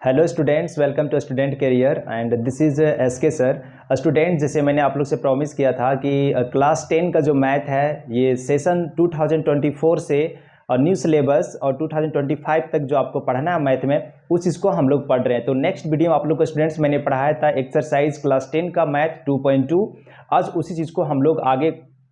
Hello students, welcome to student career and this is S K sir. Student, जैसे मैंने आप लोग से प्रॉमिस किया था कि क्लास 10 का जो मैथ है ये सेशन 2024 से न्यू सिलेबस और 2025 तक जो आपको पढ़ना है मैथ में, उस चीज़ को हम लोग पढ़ रहे हैं। तो नेक्स्ट वीडियो आप लोग को स्टूडेंट्स मैंने पढ़ाया था एक्सरसाइज क्लास 10 का मैथ 2.2। आज उसी चीज़ को हम लोग आगे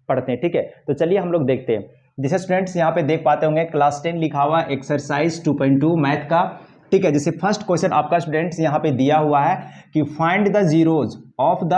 पढ़ते हैं, ठीक है। तो चलिए हम लोग देखते हैं। जैसे स्टूडेंट्स यहाँ पे देख पाते होंगे क्लास 10 लिखा हुआ एक्सरसाइज 2.2 मैथ का, ठीक है। जैसे फर्स्ट क्वेश्चन आपका स्टूडेंट्स यहाँ पे दिया हुआ है कि find the zeros of the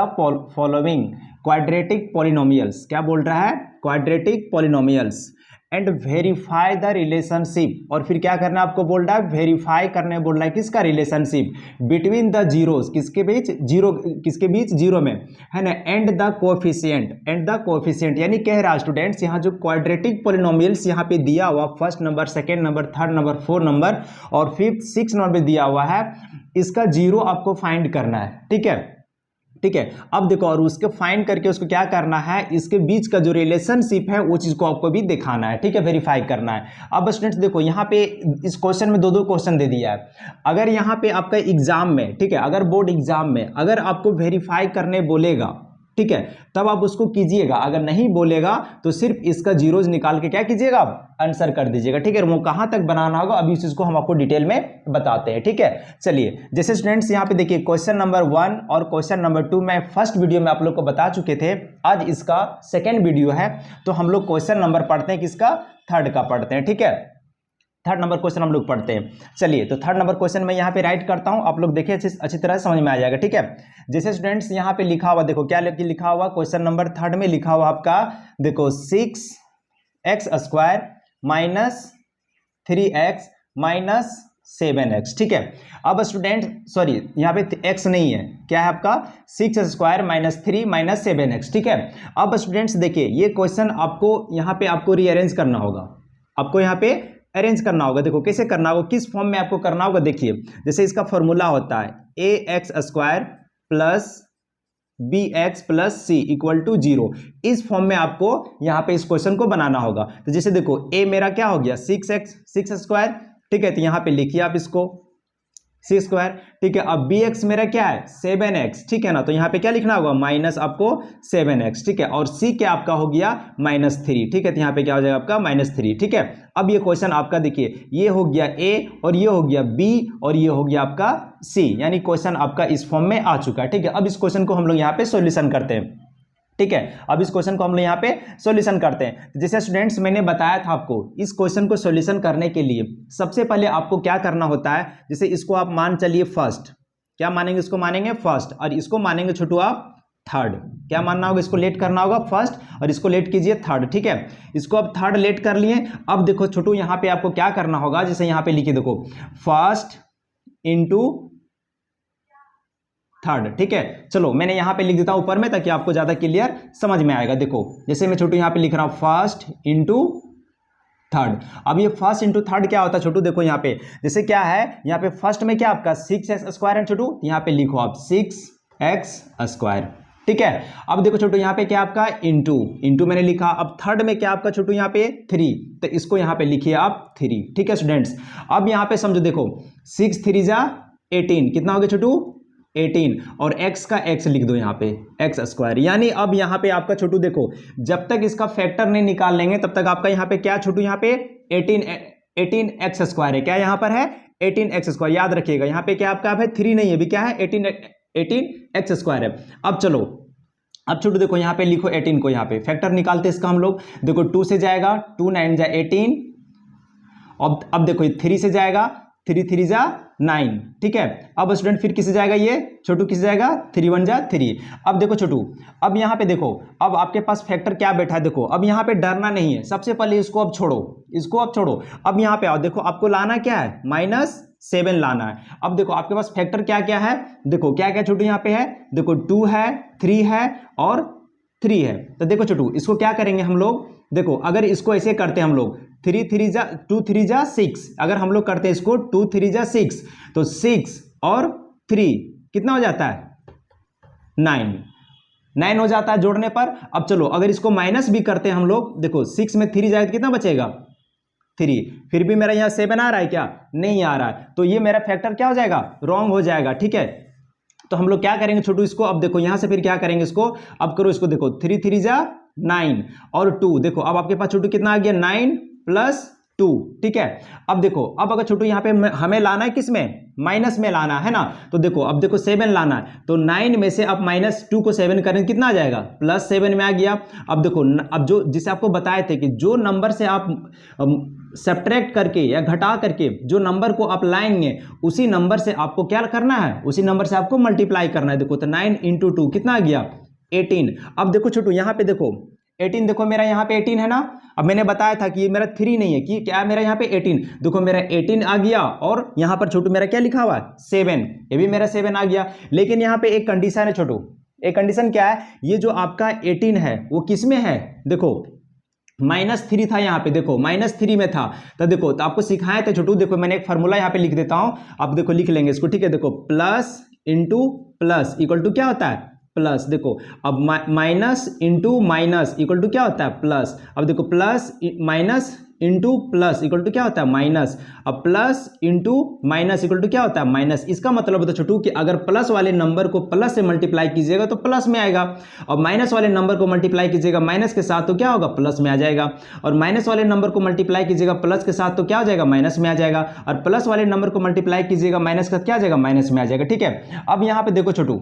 following quadratic polynomials. क्या बोल रहा है? Quadratic polynomials and verify the relationship. और फिर क्या करना है आपको बोल रहा है? वेरीफाई करने बोल रहा है किसका? रिलेशनशिप बिटवीन द जीरोज, किसके बीच? जीरो, किसके बीच? जीरो में, है ना। एंड द कोएफिशिएंट, यानी कह रहा है स्टूडेंट्स यहाँ जो क्वाड्रेटिक पॉलिनोमियल्स यहाँ पे दिया हुआ first number, second number, third number, fourth number और फिफ्थ, सिक्स नंबर पे दिया हुआ है, इसका जीरो आपको फाइंड करना है, ठीक है। ठीक है, अब देखो, और उसके फाइंड करके उसको क्या करना है, इसके बीच का जो रिलेशनशिप है वो चीज को आपको भी दिखाना है, ठीक है, वेरीफाई करना है। अब स्टूडेंट्स देखो, यहाँ पे इस क्वेश्चन में दो क्वेश्चन दे दिया है। अगर यहाँ पे आपका एग्जाम में, ठीक है, अगर बोर्ड एग्जाम में अगर आपको वेरीफाई करने बोलेगा, ठीक है, तब आप उसको कीजिएगा। अगर नहीं बोलेगा तो सिर्फ इसका जीरोज निकाल के क्या कीजिएगा? आंसर कर दीजिएगा, ठीक है। वो कहां तक बनाना होगा अभी उस चीज को हम आपको डिटेल में बताते हैं, ठीक है। चलिए, जैसे स्टूडेंट्स यहाँ पे देखिए क्वेश्चन नंबर 1 और क्वेश्चन नंबर 2 मैं फर्स्ट वीडियो में आप लोग को बता चुके थे। आज इसका सेकेंड वीडियो है, तो हम लोग क्वेश्चन नंबर पढ़ते हैं किसका? थर्ड का पढ़ते हैं, ठीक है। थर्ड नंबर क्वेश्चन हम लोग पढ़ते हैं। चलिए, तो थर्ड नंबर क्वेश्चन मैं यहाँ पे राइट करता हूँ, आप लोग देखिए अच्छी तरह समझ में आ जाएगा, ठीक है। जैसे स्टूडेंट्स यहाँ पे लिखा हुआ, देखो क्या लिखा हुआ, क्वेश्चन नंबर थर्ड में लिखा हुआ आपका, देखो 6x² minus 3x minus 7x, ठीक है। अब स्टूडेंट, सॉरी यहाँ पे x नहीं है, क्या है आपका? 6² माइनस 3 माइनस 7x, ठीक है। अब स्टूडेंट्स देखिए, ये क्वेश्चन आपको यहाँ पे आपको रीअरेंज करना होगा, आपको यहाँ पे अरेंज करना होगा। देखो कैसे करना होगा, किस फॉर्म में आपको करना होगा। देखिए, जैसे इसका फॉर्मूला होता है ax² plus bx plus c equal to 0। इस फॉर्म में आपको यहाँ पे इस क्वेश्चन को बनाना होगा। तो जैसे देखो, a मेरा क्या हो गया? 6x², ठीक है, तो यहाँ पे लिखिए आप इसको 6², ठीक है। अब bx मेरा क्या है? 7x, ठीक है ना, तो यहाँ पे क्या लिखना होगा? माइनस आपको 7x, ठीक है। और c क्या आपका हो गया? -3, ठीक है, तो यहाँ पे क्या हो जाएगा आपका? -3, ठीक है। अब ये क्वेश्चन आपका देखिए, ये हो गया a और ये हो गया b और ये हो गया आपका c, यानी क्वेश्चन आपका इस फॉर्म में आ चुका है, ठीक है। अब इस क्वेश्चन को हम लोग यहाँ पे सॉल्यूशन करते हैं, ठीक है। अब इस क्वेश्चन को हम लोग यहाँ पे सॉल्यूशन करते हैं। जैसे स्टूडेंट्स मैंने बताया था आपको, इस क्वेश्चन को सॉल्यूशन करने के लिए सबसे पहले आपको क्या करना होता है, जैसे इसको आप मान चलिए फर्स्ट, क्या मानेंगे? इसको मानेंगे फर्स्ट, और इसको मानेंगे छोटू आप थर्ड। क्या मानना होगा? इसको लेट करना होगा फर्स्ट और इसको लेट कीजिए थर्ड, ठीक है। इसको अब थर्ड लेट कर लिए। अब देखो छोटू, यहाँ पे आपको क्या करना होगा, जैसे यहाँ पे लिखिए, देखो फर्स्ट इंटू थर्ड, ठीक है। चलो मैंने यहाँ पे लिख देता हूं ऊपर में, ताकि आपको ज्यादा क्लियर समझ में आएगा। देखो जैसे मैं छोटू यहाँ पे लिख रहा हूं फर्स्ट इंटू थर्ड। अब ये फर्स्ट इंटू थर्ड क्या होता है छोटू? देखो यहाँ पे जैसे क्या है, यहाँ पे फर्स्ट में क्या आपका 6x² है छोटू, यहाँ पे लिखो आप 6x², ठीक है। अब देखो छोटू, यहाँ पे क्या आपका? इंटू मैंने लिखा। अब थर्ड में क्या आपका छोटू? यहाँ पे 3, तो इसको यहाँ पे लिखिए आप 3, ठीक है स्टूडेंट्स। अब यहाँ पे समझो, देखो 6 3 जा 18, कितना हो गया छोटू? 18, और x का x लिख दो यहाँ पे x², यानी अब यहाँ पे आपका छोटू देखो, जब तक इसका फैक्टर नहीं निकाल लेंगे तब तक आपका यहाँ पे क्या छोटू? यहाँ पे 18x² है, क्या यहाँ पर है? 18x², याद रखिएगा। यहाँ पे क्या आपका है? 3 नहीं है, अभी क्या है? 18x² है। अब चलो, अब छोटू देखो यहाँ पे लिखो 18 को, यहाँ पे फैक्टर निकालते इसका हम लोग। देखो 2 से जाएगा, 2 9 जा 18, अब देखो 3 से जाएगा, 3 3 जा 9, ठीक है। अब स्टूडेंट फिर किसे जाएगा ये छोटू? किसे जाएगा? 3 1 जा 3। अब देखो छोटू, अब यहाँ पे देखो, अब आपके पास फैक्टर क्या बैठा है? देखो अब यहाँ पे डरना नहीं है, सबसे पहले इसको अब छोड़ो, इसको अब छोड़ो। अब यहाँ पे आओ, देखो आपको लाना क्या है? -7 लाना है। अब देखो आपके पास फैक्टर क्या क्या है, देखो क्या क्या छोटू यहाँ पे है, देखो 2 है, 3 है और 3 है। तो देखो छोटू, इसको क्या करेंगे हम लोग? देखो अगर इसको ऐसे करते हैं हम लोग, 2 3 जा 6, अगर हम लोग करते हैं इसको 2 3 जा 6, तो 6 और 3 कितना हो जाता है? 9 हो जाता है जोड़ने पर। अब चलो अगर इसको माइनस भी करते हैं हम लोग, देखो 6 में 3 जाए तो कितना बचेगा? 3। फिर भी मेरा यहाँ 7 आ रहा है क्या? नहीं आ रहा है, तो ये मेरा फैक्टर क्या हो जाएगा? रॉन्ग हो जाएगा। ठीक है, तो हम लोग क्या करेंगे छोटू इसको, अब देखो यहाँ से फिर क्या करेंगे इसको, अब करो इसको, देखो 3 3 जा 9 और 2, देखो अब आपके पास छोटू कितना आ गया? 9 + 2। ठीक है, अब देखो, अब अगर छोटू यहाँ पे हमें लाना है किसमें? माइनस में लाना है ना, तो देखो अब देखो 7 लाना है, तो 9 में से अब -2 को 7 करेंगे, कितना आ जाएगा? +7 में आ गया। अब देखो अब जो जिसे आपको बताए थे कि जो नंबर से आप सब्ट्रैक्ट करके या घटा करके जो नंबर को आप लाएंगे, उसी नंबर से आपको क्या करना है? उसी नंबर से आपको मल्टीप्लाई करना है। देखो तो 9 × 2 कितना आ गया? 18। अब देखो छोटू यहाँ पे देखो 18, देखो मेरा यहाँ पे 18 है ना। अब मैंने बताया था कि ये मेरा 3 नहीं है, कि क्या है मेरा यहाँ पे 18। देखो मेरा 18 आ गया और यहाँ पर छोटू मेरा क्या लिखा हुआ है? 7। ये भी मेरा 7 आ गया। लेकिन यहाँ पे एक कंडीशन है छोटू। एक कंडीशन क्या है? ये जो आपका 18 है वो किस में है? देखो -3 था यहाँ पे, देखो -3 में था। तो देखो तो आपको सिखाए थे छोटू, देखो मैंने एक फार्मूला यहाँ पे लिख देता हूँ, अब देखो लिख लेंगे इसको। ठीक है, देखो plus into plus equal to क्या होता है? प्लस। देखो अब minus into minus equal to क्या होता है? प्लस। अब देखो plus minus into plus equal to क्या होता है? माइनस। अब plus into minus equal to क्या होता है? माइनस। इसका मतलब होता है छोटू कि अगर प्लस वाले नंबर को प्लस से मल्टीप्लाई कीजिएगा तो प्लस में आएगा, और माइनस वाले नंबर को मल्टीप्लाई कीजिएगा माइनस के साथ तो क्या होगा? प्लस में आ जाएगा। और माइनस वाले नंबर को मल्टीप्लाई कीजिएगा प्लस के साथ तो क्या हो जाएगा? माइनस में आ जाएगा। और प्लस वाले नंबर को मल्टीप्लाई कीजिएगा माइनस का, क्या आ जाएगा? माइनस में आ जाएगा। ठीक है, अब यहाँ पे देखो छोटू,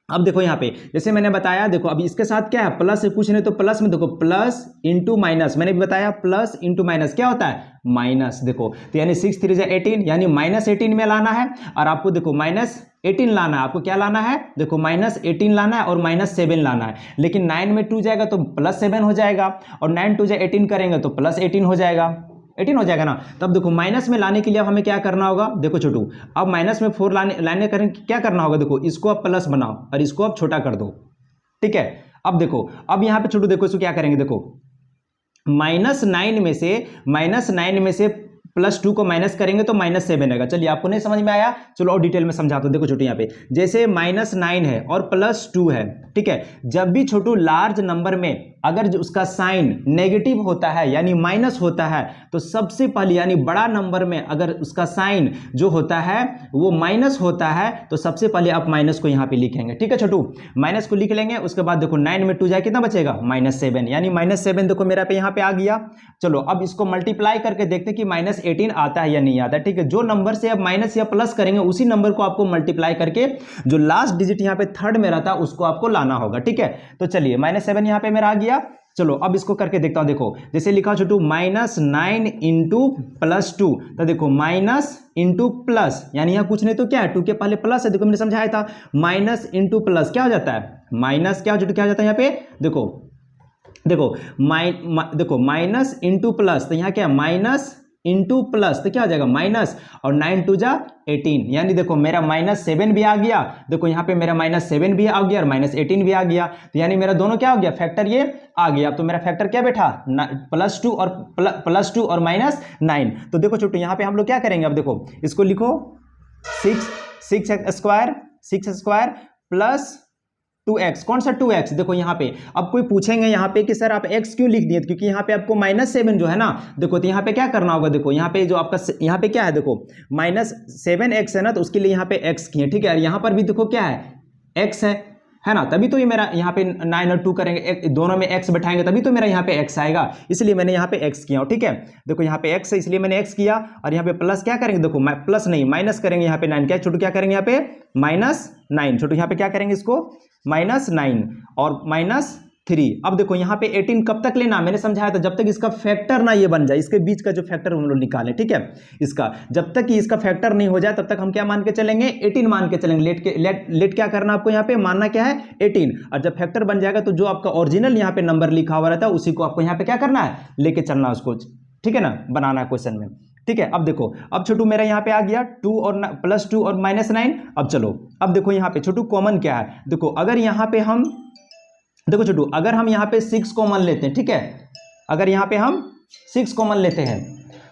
अब देखो यहाँ पे जैसे मैंने बताया, देखो अब इसके साथ क्या है? प्लस से कुछ नहीं, तो प्लस में देखो प्लस इंटू माइनस, मैंने भी बताया प्लस इंटू माइनस क्या होता है? माइनस। देखो तो यानी 6 3 जा 18, यानी -18 में लाना है, और आपको देखो -18 लाना है। आपको क्या लाना है? देखो -18 लाना है और -7 लाना है। लेकिन 9 में 2 जाएगा तो +7 हो जाएगा, और 9 2 जा 18 करेंगे तो +18 हो जाएगा। 18 हो जाएगा ना। तब देखो माइनस में लाने के लिए अब हमें क्या करना होगा? देखो छोटू, अब माइनस में 4 लाने करें क्या करना होगा? देखो इसको अब प्लस बनाओ और इसको अब छोटा कर दो। ठीक है, अब देखो, अब यहाँ पे छोटू देखो इसको क्या करेंगे? देखो -9 में से +2 को माइनस करेंगे तो -7 आएगा। चलिए आपको नहीं समझ में आया, चलो और डिटेल में समझाता हूं। देखो छोटू यहाँ पे जैसे -9 है और +2 है, ठीक है, जब भी छोटू लार्ज नंबर में अगर जो उसका साइन नेगेटिव होता है यानी माइनस होता है, तो सबसे पहले यानी बड़ा नंबर में अगर उसका साइन जो होता है वो माइनस होता है, तो सबसे पहले आप माइनस को यहाँ पे लिखेंगे। ठीक है छोटू, माइनस को लिख लेंगे। उसके बाद देखो 9 में 2 जाए कितना बचेगा? -7, यानी -7 देखो मेरा पे यहाँ पे आ गया। चलो अब इसको मल्टीप्लाई करके देखते कि -18 आता है या नहीं आता है। ठीक है, जो नंबर से अब माइनस या प्लस करेंगे उसी नंबर को आपको मल्टीप्लाई करके जो लास्ट डिजिट यहाँ पे थर्ड में रहता है उसको आपको लाना होगा। ठीक है, तो चलिए -7 यहाँ पे मेरा आ गया। चलो अब इसको करके देखता हूं। देखो जैसे लिखा छोटू -9 इंटू +2, तो देखो माइनस इंटू प्लस, यानी यहाँ कुछ नहीं तो क्या है? 2 के पहले प्लस है। देखो मैंने समझाया था, माइनस इंटू प्लस क्या हो जाता है? माइनस। क्या हो जाता है यहाँ पे? देखो देखो माइनस इंटू प्लस, तो यहाँ क्या है? माइनस इंटू प्लस, तो क्या हो जाएगा? माइनस, और 9 2 जा 18, यानी देखो मेरा -7 भी आ गया। देखो यहाँ पे मेरा -7 भी आ गया और -18 भी आ गया, तो यानी मेरा दोनों क्या हो गया? फैक्टर ये आ गया। तो मेरा फैक्टर क्या बैठा? +2 और -9। तो देखो छोटू यहाँ पे हम लोग क्या करेंगे? अब देखो इसको लिखो 6 स्क्वायर प्लस 2x। कौन सा 2x? देखो यहाँ पे अब कोई पूछेंगे यहाँ पे कि सर आप x क्यों लिख दिए? क्योंकि यहाँ पे आपको -7 जो है ना, देखो तो यहाँ पे क्या करना होगा? देखो यहाँ पे जो आपका यहाँ पे क्या है? देखो -7x है ना, तो उसके लिए यहाँ पे x किए। ठीक है, यहाँ पर भी देखो क्या है? x है ना, तभी तो ये मेरा यहाँ पे 9 और 2 करेंगे, दोनों में x बैठाएंगे तभी तो मेरा यहाँ पे x आएगा, इसलिए मैंने यहाँ पे x किया। ठीक है, देखो यहाँ पे x है इसलिए मैंने x किया, और यहाँ पे प्लस क्या करेंगे? देखो प्लस नहीं माइनस करेंगे। यहाँ पे 9 क्या छोटू? क्या करेंगे यहाँ पे? -9 छोटू। यहाँ पे क्या करेंगे? इसको -9 और -3। अब देखो यहाँ पे 18 कब तक लेना? मैंने समझाया था, जब तक इसका फैक्टर ना ये बन जाए, इसके बीच का जो फैक्टर हम लोग निकालें। ठीक है, इसका जब तक कि इसका फैक्टर नहीं हो जाए तब तक हम क्या मान के चलेंगे? 18 मान के चलेंगे। लेट क्या करना आपको? यहाँ पे मानना क्या है? 18। और जब फैक्टर बन जाएगा तो जो आपका ओरिजिनल यहाँ पे नंबर लिखा हुआ रहता है उसी को आपको यहाँ पे क्या करना है? लेके चलना उसको। ठीक है ना, बनाना है क्वेश्चन में। ठीक है, अब देखो, अब छोटू मेरा यहाँ पे आ गया 2 और +2 और -9। अब चलो, अब देखो यहाँ पे छोटू कॉमन क्या है? देखो अगर यहाँ पे हम देखो छोटू, अगर हम यहाँ पे 6 कॉमन लेते हैं, ठीक है, अगर यहाँ पे हम 6 कॉमन लेते हैं,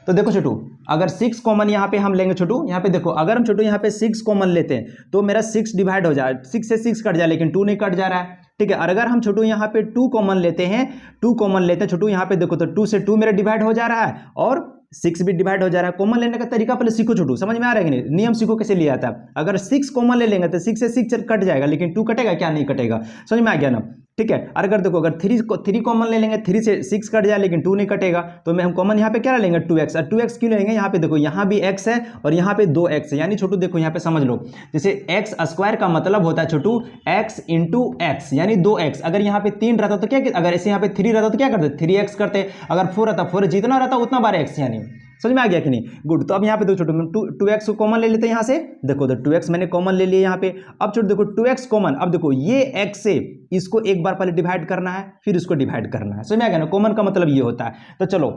तो देखो छोटू अगर 6 कॉमन यहाँ पे हम लेंगे छोटू, यहाँ पे देखो अगर हम छोटू यहाँ पे 6 कॉमन लेते हैं तो मेरा 6 डिवाइड हो जाए, 6 से 6 कट जाए, लेकिन 2 नहीं कट जा रहा है। ठीक है। और अगर हम छोटू यहाँ पे 2 कॉमन लेते हैं, 2 कॉमन लेते हैं छोटू यहाँ पे देखो, तो 2 से 2 मेरा डिवाइड हो जा रहा है और 6 भी डिवाइड हो जा रहा है। कॉमन लेने का तरीका पहले सीखो छोटू, समझ में आ रहा है कि नहीं, नियम सीखो कैसे लिया था। अगर 6 कॉमन ले लेंगे तो 6 से 6 कट जाएगा, लेकिन 2 कटेगा क्या, नहीं कटेगा, समझ में आ गया ना। ठीक है। और अगर देखो, अगर 3 कॉमन ले लेंगे, 3 से 6 कट जाए लेकिन 2 नहीं कटेगा, तो मैं हम कॉमन यहाँ पे क्या लेंगे 2x। और 2x क्यों लेंगे, यहाँ पे देखो यहाँ भी x है और यहाँ पे 2x है, यानी छोटू देखो यहाँ पे समझ लो, जैसे x स्क्वायर का मतलब होता है छोटू x इंटू एक्स, यानी 2x। अगर यहाँ पे 3 रहता तो क्या, अगर ऐसे यहाँ पे 3 रहता तो क्या करते, 3x करते। अगर 4 रहता 4 जितना रहता उतना बार x, यानी समझ में आ गया कि नहीं, गुड। तो अब यहाँ पे देखो छोटू 2x को कॉमन ले लेते हैं यहाँ से, देखो तो 2x मैंने कॉमन ले लिया यहाँ पे। अब छोटू देखो 2x कॉमन, अब देखो ये x से इसको एक बार पहले डिवाइड करना है, फिर इसको डिवाइड करना है, समझ में आ गया ना, कॉमन का मतलब ये होता है। तो चलो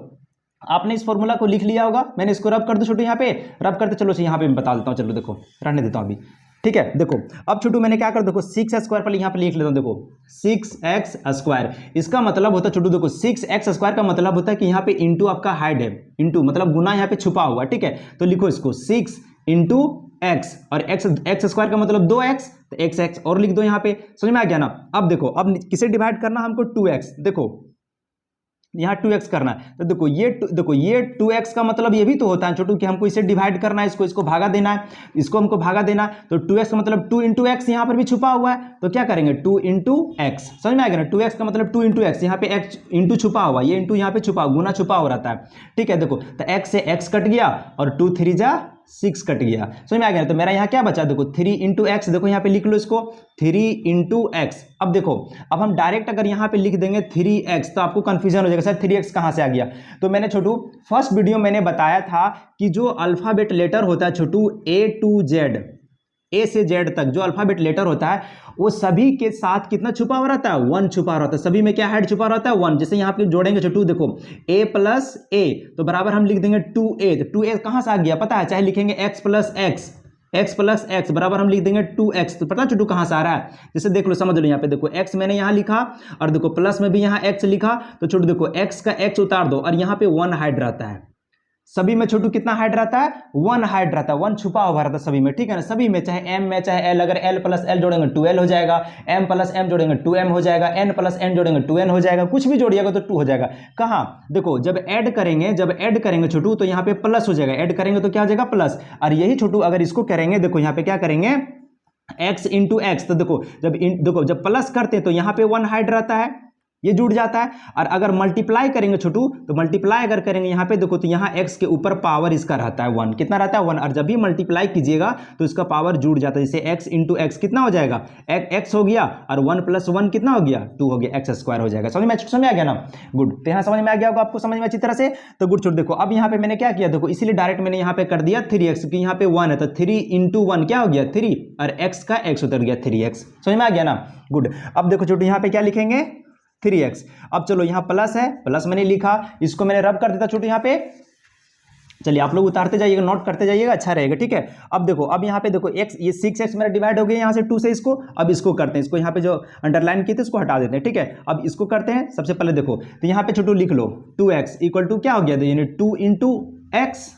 आपने इस फॉर्मूला को लिख लिया होगा, मैंने इसको रब कर दो छोटू, यहाँ पे रब करते चलो यहाँ पे मैं बता देता हूँ, चलो देखो रहने देता हूँ अभी, ठीक है। देखो अब छोटू मैंने क्या कर, देखो 6x स्क्वायर पहले यहाँ पे लिख लेता हूँ, देखो 6x स्क्वायर, इसका मतलब होता है छोटू देखो 6x स्क्वायर का मतलब होता है कि यहाँ पे इंटू आपका हाइड है, इंटू मतलब गुना यहाँ पे छुपा हुआ, ठीक है। तो लिखो इसको 6 इंटू एक्स, और एक्स स्क्वायर का मतलब 2x, तो x और लिख दो यहाँ पे, समझ में आ गया ना। अब देखो अब किसे डिवाइड करना हमको, 2x, देखो यहाँ 2x करना है, तो देखो ये 2x का मतलब ये भी तो होता है छोटू कि हमको इसे डिवाइड करना है, इसको भागा देना है, इसको हमको भागा देना है। तो 2x का मतलब 2 इंटू एक्स यहाँ पर भी छुपा हुआ है, तो क्या करेंगे 2 इंटू एक्स, समझ में आ गया ना। 2x का मतलब 2 इंटू एक्स, यहाँ पे x इंटू छुपा हुआ, ये इंटू यहाँ पे छुपा गुना छुपा हो रहता है, ठीक है। देखो तो x से x कट गया और 2 3 जा 6 कट गया, समझ में आ गया। तो मेरा यहाँ क्या बचा, देखो 3 इंटू एक्स, देखो यहाँ पे लिख लो इसको 3 इंटू एक्स। अब देखो अब हम डायरेक्ट अगर यहाँ पे लिख देंगे 3x तो आपको कंफ्यूजन हो जाएगा, सर 3x कहाँ से आ गया। तो मैंने छोटू फर्स्ट वीडियो मैंने बताया था कि जो अल्फाबेट लेटर होता है छोटू A to Z, ए से जेड तक जो अल्फाबेट लेटर होता है वो सभी के साथ कितना छुपा हुआ रहता है, 1 छुपा रहता है, सभी में क्या हेड छुपा रहता है 1। जैसे यहाँ पे जोड़ेंगे छोटू देखो a प्लस a, तो बराबर हम लिख देंगे 2a, तो 2a कहाँ से आ गया पता है, चाहे लिखेंगे x प्लस x बराबर हम लिख देंगे 2x, तो पता छोटू कहाँ से आ रहा है, जैसे देख लो समझ लो, यहाँ पे देखो x मैंने यहाँ लिखा और देखो प्लस में भी यहाँ x लिखा, तो छोटू देखो x का x उतार दो और यहाँ पे 1 हाइड रहता है, सभी में छोटू कितना हाइड रहता है 1 हाइड रहता है, 1 छुपा हुआ रहता है सभी में, ठीक है ना। सभी में चाहे m में चाहे l, अगर l प्लस l जोड़ेंगे 2l हो जाएगा, m प्लस m जोड़ेंगे 2m हो जाएगा, n प्लस n जोड़ेंगे 2n हो जाएगा, कुछ भी जोड़िएगा तो 2 हो जाएगा। कहाँ देखो जब ऐड करेंगे छोटू तो यहाँ पे प्लस हो जाएगा, ऐड करेंगे तो क्या हो जाएगा प्लस। और यही छोटू अगर इसको करेंगे देखो यहाँ पे क्या करेंगे x इंटू एक्स, तो देखो जब प्लस करते हैं तो यहाँ पे 1 हाइड रहता है, ये जुड़ जाता है। और अगर मल्टीप्लाई करेंगे छोटू तो मल्टीप्लाई अगर करेंगे यहाँ पे देखो तो यहाँ x के ऊपर पावर इसका रहता है 1, कितना रहता है 1, और जब भी मल्टीप्लाई कीजिएगा तो इसका पावर जुड़ जाता है, जैसे x इंटू एक्स कितना हो जाएगा x हो गया और 1 प्लस 1 कितना हो गया 2 हो गया, x स्क्वायर हो जाएगा। समझ में आ गया ना, गुड। तो यहाँ समझ में आ गया होगा आपको, समझ में अच्छी तरह से, तो गुड। छोड़ देखो अब यहाँ पे मैंने क्या किया, देखो इसीलिए डायरेक्ट मैंने यहाँ पे कर दिया 3x, क्योंकि यहाँ पे 1 है तो 3 इंटू 1 क्या हो गया 3, और x का x उतर गया 3x, समझ में आ गया ना, गुड। अब देखो छोटू यहाँ पे क्या लिखेंगे 3x। अब चलो यहाँ प्लस है, प्लस मैंने लिखा, इसको मैंने रब कर देता छोटू यहाँ पे, चलिए आप लोग उतारते जाइएगा नोट करते जाइएगा, अच्छा रहेगा, ठीक है। अब देखो अब यहाँ पे देखो x, ये 6x मेरा डिवाइड हो गया यहाँ से 2 से, इसको अब इसको करते हैं, इसको यहाँ पे जो अंडरलाइन किए थे इसको हटा देते हैं, ठीक है। अब इसको करते हैं, सबसे पहले देखो तो यहाँ पे छोटू लिख लो 2x इक्वल टू क्या हो गया, यानी 2 इंटू एक्स,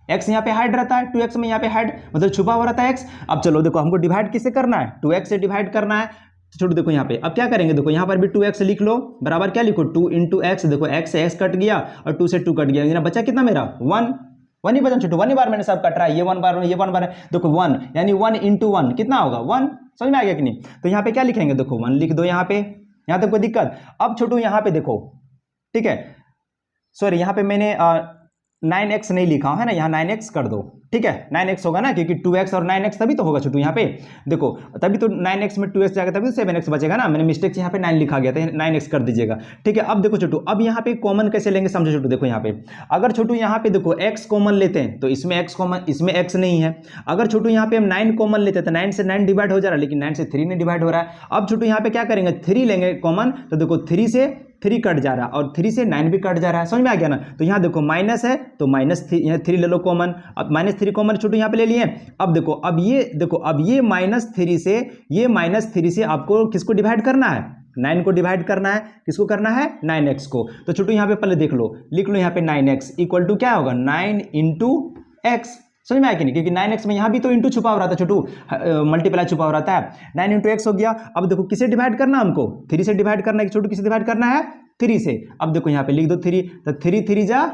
x यहाँ पे हाइड रहता है 2x में, यहाँ पे हाइड मतलब छुपा हुआ रहता है x। अब चलो देखो हमको डिवाइड किससे करना है, 2x से डिवाइड करना है, तो छोटू देखो यहाँ पे अब क्या करेंगे, देखो यहाँ पर भी 2x लिख लो, बराबर क्या लिखो 2 इंटू एक्स, देखो x से x कट गया और 2 से 2 कट गया, बचा कितना मेरा 1 ही बचा छोटू, 1 ही बार मैंने सब कट रहा है, ये 1 बार ये 1 बार, देखो 1 यानी 1 इंटू 1 कितना होगा 1, समझ में आ गया कि नहीं। तो यहाँ पे क्या लिखेंगे, देखो 1 लिख दो यहाँ पे, यहाँ तक कोई दिक्कत। अब छोटू यहाँ पे देखो, ठीक है, सॉरी यहाँ पे मैंने 9x नहीं लिखा है ना, यहाँ 9x कर दो, ठीक है 9x होगा ना, क्योंकि 2x और 9x तभी तो होगा छोटू, यहाँ पे देखो तभी तो 9x में 2x जाएगा तभी तो 7x बचेगा ना, मैंने मिस्टेक से यहाँ पे 9 लिखा गया था, 9x कर दीजिएगा, ठीक है। अब देखो छोटू अब यहाँ पे कॉमन कैसे लेंगे समझो छोटू, देखो यहाँ पे अगर छोटू यहाँ पे देखो x कॉमन लेते हैं तो इसमें x कॉमन, इसमें x नहीं है। अगर छोटू यहाँ पे हम 9 कॉमन लेते हैं तो 9 से 9 डिवाइड हो जा रहा है, लेकिन 9 से 3 नहीं डिवाइड हो रहा है। अब छोटू यहाँ पे क्या करेंगे 3 लेंगे कॉमन, तो देखो 3 से 3 कट जा रहा है और 3 से 9 भी कट जा रहा है, समझ में आ गया ना। तो यहाँ देखो माइनस है तो -3 ले लो कॉमन, अब -3 कॉमन छोटू यहाँ पे ले लिए। अब देखो अब ये -3 से आपको किसको डिवाइड करना है 9 को डिवाइड करना है, किसको करना है 9x को। तो छोटू यहाँ पे पहले देख लो, लिख लो यहाँ पे 9x इक्वल टू क्या होगा 9 इंटू एक्स, समझ में आया कि नहीं, क्योंकि 9x में यहाँ भी तो इंटू छुपा हो रहा था छोटू, मल्टीप्लाई छुपा हो रहा है। 9 इंटू एक्स हो गया। अब देखो किसे डिवाइड करना हमको, 3 से डिवाइड करना है छोटू, किसे डिवाइड करना है 3 से। अब देखो यहाँ पे लिख दो 3, तो 3 3 जा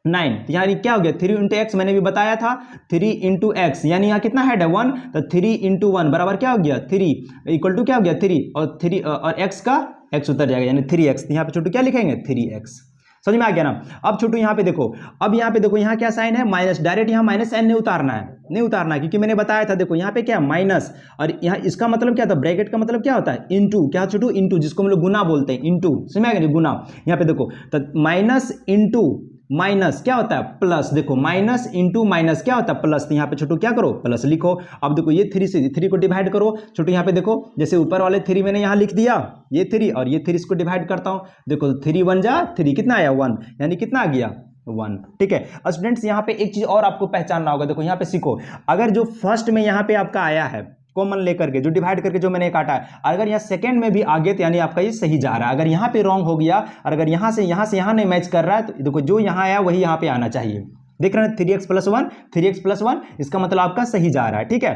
9, यानी क्या हो गया 3 इंटू एक्स, मैंने भी बताया था 3 इंटू एक्स, यानी यहाँ कितना हेड है 1, तो 3 इंटू 1 बराबर क्या हो गया 3, इक्वल टू क्या हो गया 3, और 3 और एक्स का एक्स उतर जाएगा यानी 3x। यहाँ पे छोटू क्या लिखेंगे 3x। समझ में आ गया ना। अब छोटू यहाँ पे देखो, अब यहाँ पे देखो यहाँ क्या साइन है माइनस, डायरेक्ट यहाँ माइनस साइन नहीं उतारना है, नहीं उतारना है, क्योंकि मैंने बताया था देखो यहाँ पे क्या माइनस, और यहाँ इसका मतलब क्या था, ब्रैकेट का मतलब क्या होता है इनटू, क्या छोटू इंटू, जिसको हम लोग गुना बोलते हैं, इनटू। समझ में आ गया गुना। यहाँ पे देखो तो माइनस इंटू माइनस क्या होता है प्लस, देखो माइनस इंटू माइनस क्या होता है प्लस, तो यहाँ पे छोटू क्या करो प्लस लिखो। अब देखो ये 3 से 3 को डिवाइड करो छोटू, यहाँ पे देखो जैसे ऊपर वाले 3 मैंने यहाँ लिख दिया ये 3, और ये 3 इसको डिवाइड करता हूँ, देखो 3 1 जा 3, कितना आया 1, यानी कितना आ गया 1। ठीक है स्टूडेंट्स, यहाँ पे एक चीज और आपको पहचानना होगा, देखो यहाँ पे सीखो, अगर जो फर्स्ट में यहाँ पे आपका आया है कॉमन लेकर के जो डिवाइड करके जो मैंने काटा है, अगर यहाँ सेकंड में भी आगे तो यानी आपका ये सही जा रहा है। अगर यहाँ पे रॉन्ग हो गया और अगर यहाँ से यहाँ नहीं मैच कर रहा है, तो देखो जो यहाँ आया वही यहाँ पे आना चाहिए। देख रहे हैं 3x प्लस 1, 3x प्लस 1, इसका मतलब आपका सही जा रहा है। ठीक है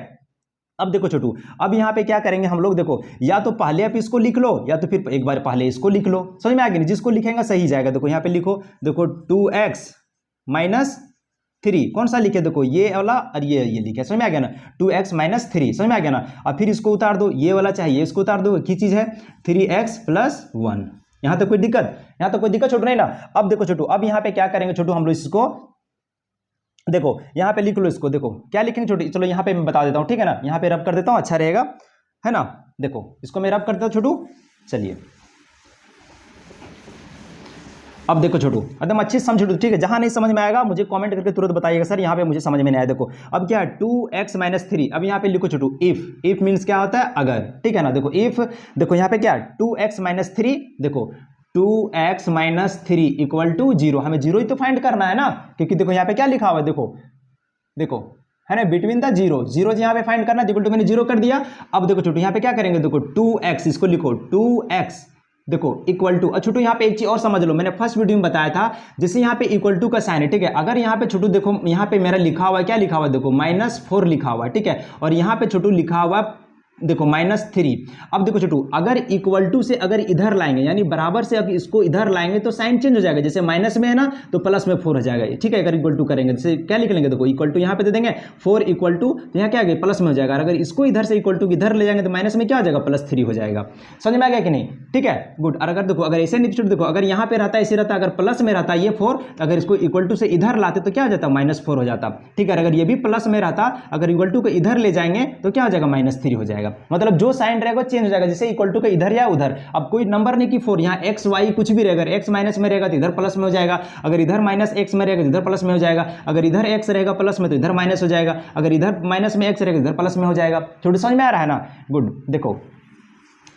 अब देखो छोटू, अब यहाँ पे क्या करेंगे हम लोग, देखो या तो पहले आप इसको लिख लो या तो फिर एक बार पहले इसको लिख लो। समझ में आ गया नहीं, जिसको लिखेंगे सही जाएगा। देखो यहाँ पे लिखो, देखो 2x माइनस 3, कौन सा लिखे, देखो ये वाला और ये लिखे। समझ में आ गया ना, 2x माइनस 3, समझ में आ गया ना। अब फिर इसको उतार दो, ये वाला चाहिए इसको उतार दो, की चीज है 3x प्लस 1। यहाँ तो कोई दिक्कत, यहाँ तो कोई दिक्कत छोटू नहीं ना। अब देखो छोटू, अब यहाँ पे क्या करेंगे छोटू, हम लोग इसको देखो यहाँ पे लिख लो, इसको देखो क्या लिखेंगे छोटू, चलो यहाँ पे मैं बता देता हूँ, ठीक है ना, यहाँ पे रब कर देता हूँ, अच्छा रहेगा है ना। देखो इसको मैं रब कर देता हूँ छोटू, चलिए अब देखो छोटू एकदम अच्छे से समझो, ठीक है, जहां नहीं समझ में आएगा मुझे कमेंट करके तुरंत बताइएगा सर यहाँ पे मुझे समझ में नहीं आया। देखो अब क्या है 2x माइनस 3, अब यहाँ पे लिखो छोटू इफ मीन्स क्या होता है अगर, ठीक है ना। देखो इफ, देखो यहाँ पे क्या है 2x माइनस 3, देखो 2x माइनस 3 इक्वल टू 0, हमें 0 ही तो फाइंड करना है ना, क्योंकि देखो यहाँ पे क्या लिखा हुआ है, देखो देखो है ना बिटवीन द 0 यहाँ पे फाइंड करना, इक्वल टू मैंने 0 कर दिया। अब देखो छोटू यहाँ पे क्या करेंगे, देखो 2x, इसको लिखो 2x देखो इक्वल टू, छोटू यहाँ पे एक चीज और समझ लो, मैंने फर्स्ट वीडियो में बताया था, जैसे यहाँ पे इक्वल टू का साइन है, ठीक है, अगर यहाँ पे छोटू देखो यहाँ पे मेरा लिखा हुआ है, क्या लिखा हुआ है, देखो -4 लिखा हुआ है, ठीक है, और यहाँ पे छोटू लिखा हुआ है देखो -3। अब देखो छोटू अगर इक्वल टू से अगर इधर लाएंगे यानी बराबर से अगर इसको इधर लाएंगे तो साइन चेंज हो जाएगा, जैसे माइनस में है ना तो प्लस में 4 हो जाएगा, ठीक है। अगर इक्वल टू करेंगे जैसे क्या लिख लेंगे, देखो इक्वल टू यहाँ पे दे देंगे 4 इक्वल टू, तो यहाँ क्या आ गया प्लस में हो जाएगा, अगर इसको इधर से इक्वल टू इधर ले जाएंगे तो माइनस में क्या हो जाएगा +3 हो जाएगा। समझ में आ गया कि नहीं, ठीक है गुड। और अगर देखो अगर ऐसे नहीं छोटू, देखो अगर यहाँ पे रहता है ऐसे रहता, अगर प्लस में रहता ये 4, अगर इसको इक्वल टू से इधर लाते तो क्या हो जाता -4 हो जाता, ठीक है। अगर ये भी प्लस में रहता, अगर इक्वल टू को इधर ले जाएंगे तो क्या हो जाएगा -3 हो जाएगा, मतलब जो साइन रहेगा चेंज हो जाएगा, जैसे इक्वल टू के इधर या उधर। अब कोई नंबर नहीं कि 4, यहाँ x y कुछ भी रहेगा, x माइनस में रहेगा तो इधर प्लस में हो जाएगा, अगर इधर -x में रहेगा तो इधर प्लस में हो जाएगा, अगर इधर x रहेगा प्लस में तो इधर माइनस हो जाएगा, अगर इधर माइनस में x रहेगा इधर प्लस में हो जाएगा। छोटू समझ में आ रहा है ना, गुड। देखो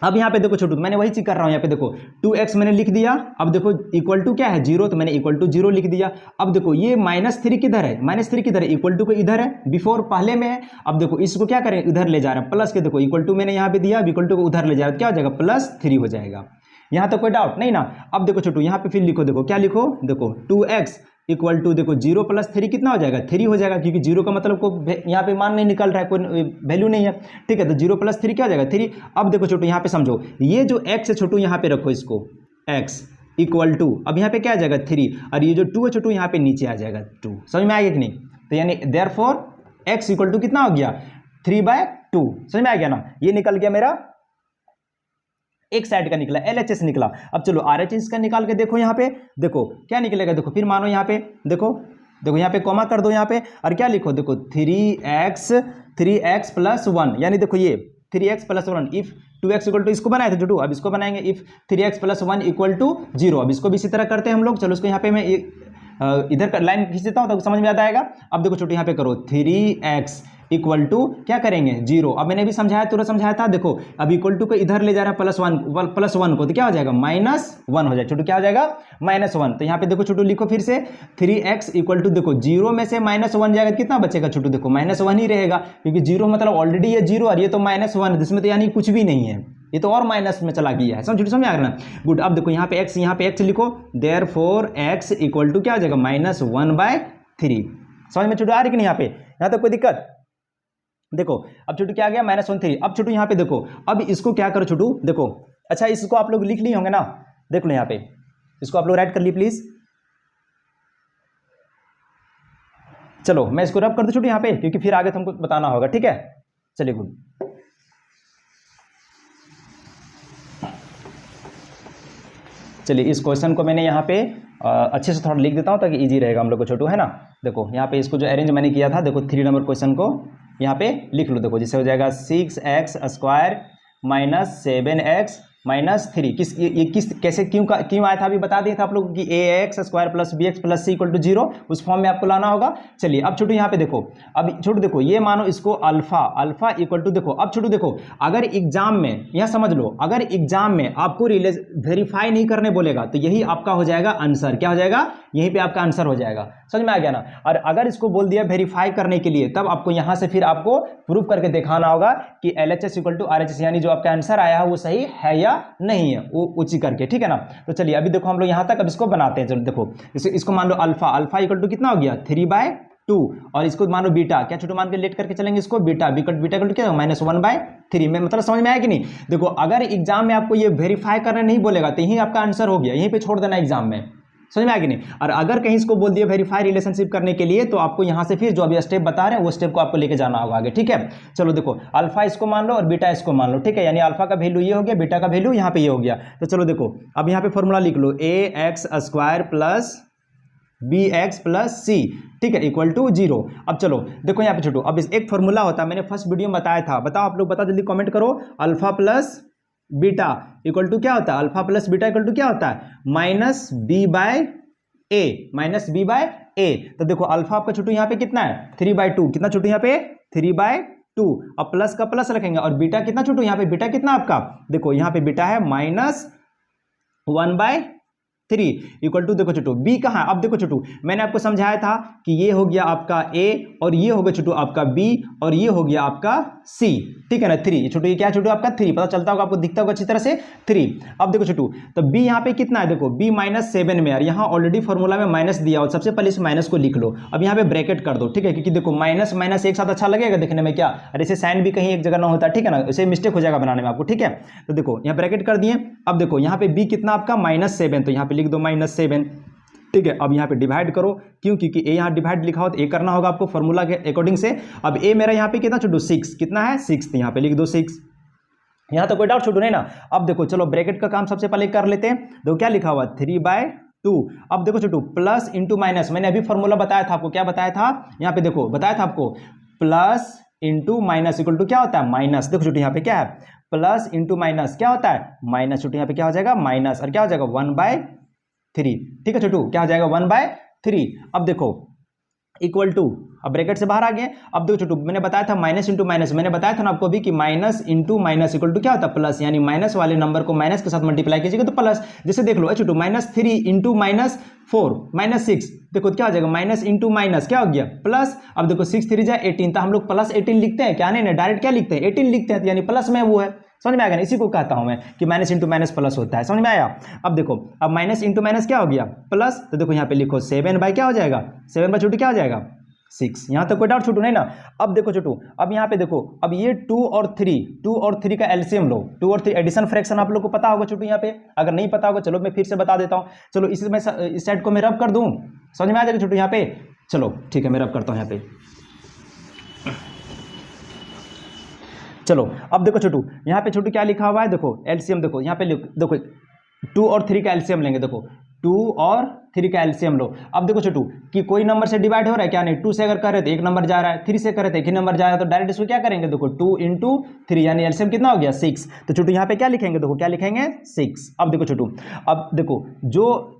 अब यहाँ पे देखो छोटू मैंने वही चीज कर रहा हूँ, यहाँ पे देखो 2x मैंने लिख दिया, अब देखो इक्वल टू क्या है 0, तो मैंने इक्वल टू 0 लिख दिया। अब देखो ये -3 किधर है, -3 किधर है, इक्वल टू को इधर है, बिफोर पहले में है। अब देखो इसको क्या करें इधर ले जा रहे हैं प्लस के, देखो इक्वल टू मैंने यहाँ पे दिया, इक्वल टू को उधर ले जा रहा है, क्या हो जाएगा +3 हो जाएगा। यहाँ तो कोई डाउट नहीं ना। अब देखो छोटू यहाँ पे फिर लिखो, देखो क्या लिखो, देखो 2x इक्वल टू देखो 0 + 3 कितना हो जाएगा 3 हो जाएगा, क्योंकि 0 का मतलब को यहाँ पे मान नहीं निकल रहा है, कोई वैल्यू नहीं है, ठीक है। तो 0 + 3 क्या हो जाएगा 3। अब देखो छोटू यहाँ पे समझो, ये जो x है छोटू यहाँ पे रखो इसको, x इक्वल टू, अब यहाँ पे क्या आ जाएगा 3, और ये जो 2 है छोटू यहाँ पे नीचे आ जाएगा 2। समझ में आ गया कि नहीं, तो यानी देयरफॉर x इक्वल टू कितना हो गया 3/2। समझ में आ गया ना, ये निकल गया मेरा एक साइड का निकला, LHS निकला। अब चलो RHS का निकाल के देखो, यहाँ पे देखो क्या निकलेगा, देखो फिर मानो यहाँ पे देखो यहाँ पे कॉमा कर दो यहाँ पे, और क्या लिखो देखो 3x + 1, यानी देखो ये 3x + 1 if 2x equal to, इसको बनाए थे छोटू, अब इसको बनाएंगे इफ 3x + 1 इक्वल टू 0। अब इसको भी इसी तरह करते हैं हम लोग, चलो इसको यहाँ पे मैं इधर का लाइन खींच देता हूँ तो समझ में आता आएगा। अब देखो छोटू यहाँ पे करो 3x इक्वल टू क्या करेंगे 0। अब मैंने भी समझाया, तुरंत समझाया था, देखो अब इक्वल टू को इधर ले जा रहा है +1 को, तो क्या हो जाएगा -1 हो जाएगा छोटू, क्या हो जाएगा -1। तो यहाँ पे देखो छोटू लिखो फिर से 3x इक्वल टू, देखो 0 में से -1 जाएगा तो कितना बचेगा छोटू, देखो -1 ही रहेगा, क्योंकि 0 मतलब ऑलरेडी ये 0 और ये तो -1 है, जिसमें तो यानी कुछ भी नहीं है, ये तो और माइनस में चला गया है। समझ आ रहा ना, गुड। अब देखो यहाँ पे x लिखो, देयरफॉर x इक्वल टू क्या हो जाएगा -1/3। समझ में छोटू आ रही कि नहीं? यहाँ तक कोई दिक्कत? देखो अब छोटू क्या आ गया -1 3। अब छोटू यहाँ पे देखो, अब इसको क्या करो छोटू, देखो अच्छा इसको आप लोग लिख लिए होंगे ना, देख लो यहाँ पे, इसको आप लोग राइट कर ली प्लीज। चलो मैं इसको रब कर दूं छोटू यहाँ पे, क्योंकि फिर आगे तुमको बताना होगा, ठीक है? चलिए गुड। चलिए इस क्वेश्चन को मैंने यहाँ पे अच्छे से थोड़ा लिख देता हूँ ताकि इजी रहेगा हम लोग को छोटू, है ना? देखो यहाँ पे इसको जो अरेंज मैंने किया था, देखो 3 नंबर क्वेश्चन को यहाँ पे लिख लो। देखो जिससे हो जाएगा 6x square minus 7x minus 3। ये किस कैसे क्यों आया था अभी बता दिया था आप लोगों की ax square plus bx plus c equal to 0, उस फॉर्म में आपको लाना होगा। चलिए अब छोटू यहाँ पे देखो, अब छोटू देखो ये मानो इसको अल्फा इक्वल टू, देखो अब छोटू देखो अगर एग्जाम में, यहाँ समझ लो, अगर एग्जाम में आपको वेरीफाई नहीं करने बोलेगा तो यही आपका हो जाएगा आंसर। क्या हो जाएगा? यहीं पे आपका आंसर हो जाएगा। समझ में आ गया ना? और अगर इसको बोल दिया वेरीफाई करने के लिए, तब आपको यहां से फिर आपको प्रूफ करके दिखाना होगा कि LHS इक्वल टू RHS, यानी जो आपका आंसर आया है वो सही है या नहीं है, वो उची करके, ठीक है ना? तो चलिए अभी देखो हम लोग यहां तक अब इसको बनाते हैं। चलो देखो इसको मान लो अल्फा इक्वल टू कितना हो गया 3/2, और इसको मान लो बीटा, क्या छोटू मान के लेट करके चलेंगे इसको, बीटा इक्वल टू क्या -1/3 में, मतलब समझ में आया कि नहीं? देखो अगर एग्जाम में आपको ये वेरीफाई करने नहीं बोलेगा तो यही आपका आंसर हो गया, यहीं पे छोड़ देना एग्जाम में। समझ में आ गया नहीं? और अगर कहीं इसको बोल दिया वेरीफाई रिलेशनशिप करने के लिए, तो आपको यहां से फिर जो अभी स्टेप बता रहे हैं वो स्टेप को आपको लेके जाना होगा आगे, ठीक है? चलो देखो अल्फा इसको मान लो और बीटा इसको मान लो, ठीक है? यानी अल्फा का वैल्यू ये हो गया, बीटा का वैल्यू यहाँ पे ये हो गया। तो चलो देखो अब यहाँ पे फॉर्मूला लिख लो, ax square plus bx plus c, ठीक है, इक्वल टू 0। अब चलो देखो यहाँ पे छोटू, अब इस एक फॉर्मूला होता है, मैंने फर्स्ट वीडियो में बताया था, बताओ आप लोग, बताओ जल्दी कमेंट करो। Alpha plus beta equal to क्या होता है? Alpha plus beta equal to क्या होता है? -b/a। तो देखो अल्फा आपका छोटू यहाँ पे कितना है 3/2, कितना छोटू यहाँ पे 3/2। अब प्लस का प्लस रखेंगे, और बीटा कितना छोटू यहाँ पे, बीटा कितना आपका, देखो यहाँ पे बीटा है -1/3 इक्वल टू, देखो छोटू बी कहाँ है? अब देखो छोटू मैंने आपको समझाया था कि ये हो गया आपका ए, और ये हो गया छोटू आपका बी, और ये हो गया आपका सी, ठीक है ना? 3 छोटू, ये क्या छोटू आपका 3, पता चलता होगा आपको, दिखता होगा अच्छी तरह से 3। अब देखो छोटू तो बी यहाँ पे कितना है, देखो बी -7 में, और यहाँ ऑलरेडी फॉर्मूला में माइनस दिया हो, सबसे पहले इस माइनस को लिख लो। अब यहाँ पे ब्रैकेट कर दो, ठीक है? क्योंकि देखो माइनस माइनस एक साथ अच्छा लगेगा देखने में क्या, और ऐसे साइन भी कहीं एक जगह ना होता, ठीक है ना? ऐसे मिस्टेक हो जाएगा बनाने में आपको, ठीक है? तो देखो यहाँ ब्रैकेट कर दिए। अब देखो यहाँ पे बी कितना आपका -7, तो यहाँ पे लिख दो -7, ठीक है? अब यहाँ पे डिवाइड करो, क्यों? क्योंकि ए यहाँ डिवाइड लिखा हो तो ए करना होगा आपको फॉर्मूला के अकॉर्डिंग से। अब ए मेरा यहाँ पे कितना छोटू 6, कितना है 6, तो यहाँ पे लिख दो 6। यहाँ तो कोई डाउट छोटू नहीं ना? अब देखो चलो ब्रैकेट का काम सबसे पहले कर लेते हैं। देखो क्या लिखा हुआ 3/2। अब देखो छोटू प्लस इंटू माइनस, मैंने अभी फॉर्मूला बताया था आपको, क्या बताया था यहाँ पे, देखो बताया था आपको, plus into minus equal to क्या होता है माइनस। देखो छोटू यहाँ पे क्या है, प्लस इंटू माइनस क्या होता है माइनस। छोटू यहाँ पे क्या हो जाएगा माइनस, और क्या हो जाएगा 1/3, ठीक है छोटू, क्या हो जाएगा 1/3। अब देखो इक्वल टू, अब ब्रैकेट से बाहर आ गए। अब देखो छोटू मैंने बताया था माइनस इंटू माइनस, मैंने बताया था ना आपको भी कि minus into minus equal to क्या होता है प्लस, यानी माइनस वाले नंबर को माइनस के साथ मल्टीप्लाई कीजिएगा तो प्लस। जैसे देख लो छोटू -3 इंटू -4 -6, देखो क्या हो जाएगा माइनस इंटू माइनस क्या हो गया प्लस। अब देखो 6 3 जा 18, तो हम लोग +18 लिखते हैं क्या? नहीं डायरेक्ट क्या लिखते हैं 18 लिखते हैं, यानी प्लस में वो है। समझ में आ गया? इसी को कहता हूं मैं कि माइनस इंटू माइनस प्लस होता है। समझ में आया? अब देखो अब माइनस इंटू माइनस क्या हो गया प्लस, तो देखो यहाँ पे लिखो 7 क्या हो जाएगा, 7 छोटू क्या हो जाएगा 6। यहाँ तक कोई डाउट छोटू नहीं ना? अब देखो छोटू, अब यहाँ पे देखो, अब ये 2 और 3 का एलसीएम लो। 2 और 3 एडिशन फ्रैक्शन आप लोग को पता होगा छोटू, यहाँ पे अगर नहीं पता होगा चलो मैं फिर से बता देता हूँ। चलो इस साइड को मैं रब कर दूँ, समझ में आ जाएगा छोटू यहाँ पे? चलो ठीक है मैं रब करता हूँ यहाँ पे। चलो अब देखो छोटू यहाँ पे छोटू क्या लिखा हुआ है, देखो एलसीएम, देखो यहाँ पे देखो 2 और 3 का एलसीएम लेंगे। देखो 2 और 3 का एलसीएम लो। अब देखो छोटू कि कोई नंबर से डिवाइड हो रहा है क्या? नहीं। 2 से अगर कर रहे तो एक नंबर जा रहा है, 3 से कर रहे तो एक ही नंबर जा रहा है, तो डायरेक्ट इसको क्या करेंगे, देखो 2 इंटू 3 यानी एलसीएम कितना हो गया 6। तो छोटू यहाँ पे क्या लिखेंगे, देखो क्या लिखेंगे 6। अब देखो छोटू, अब देखो जो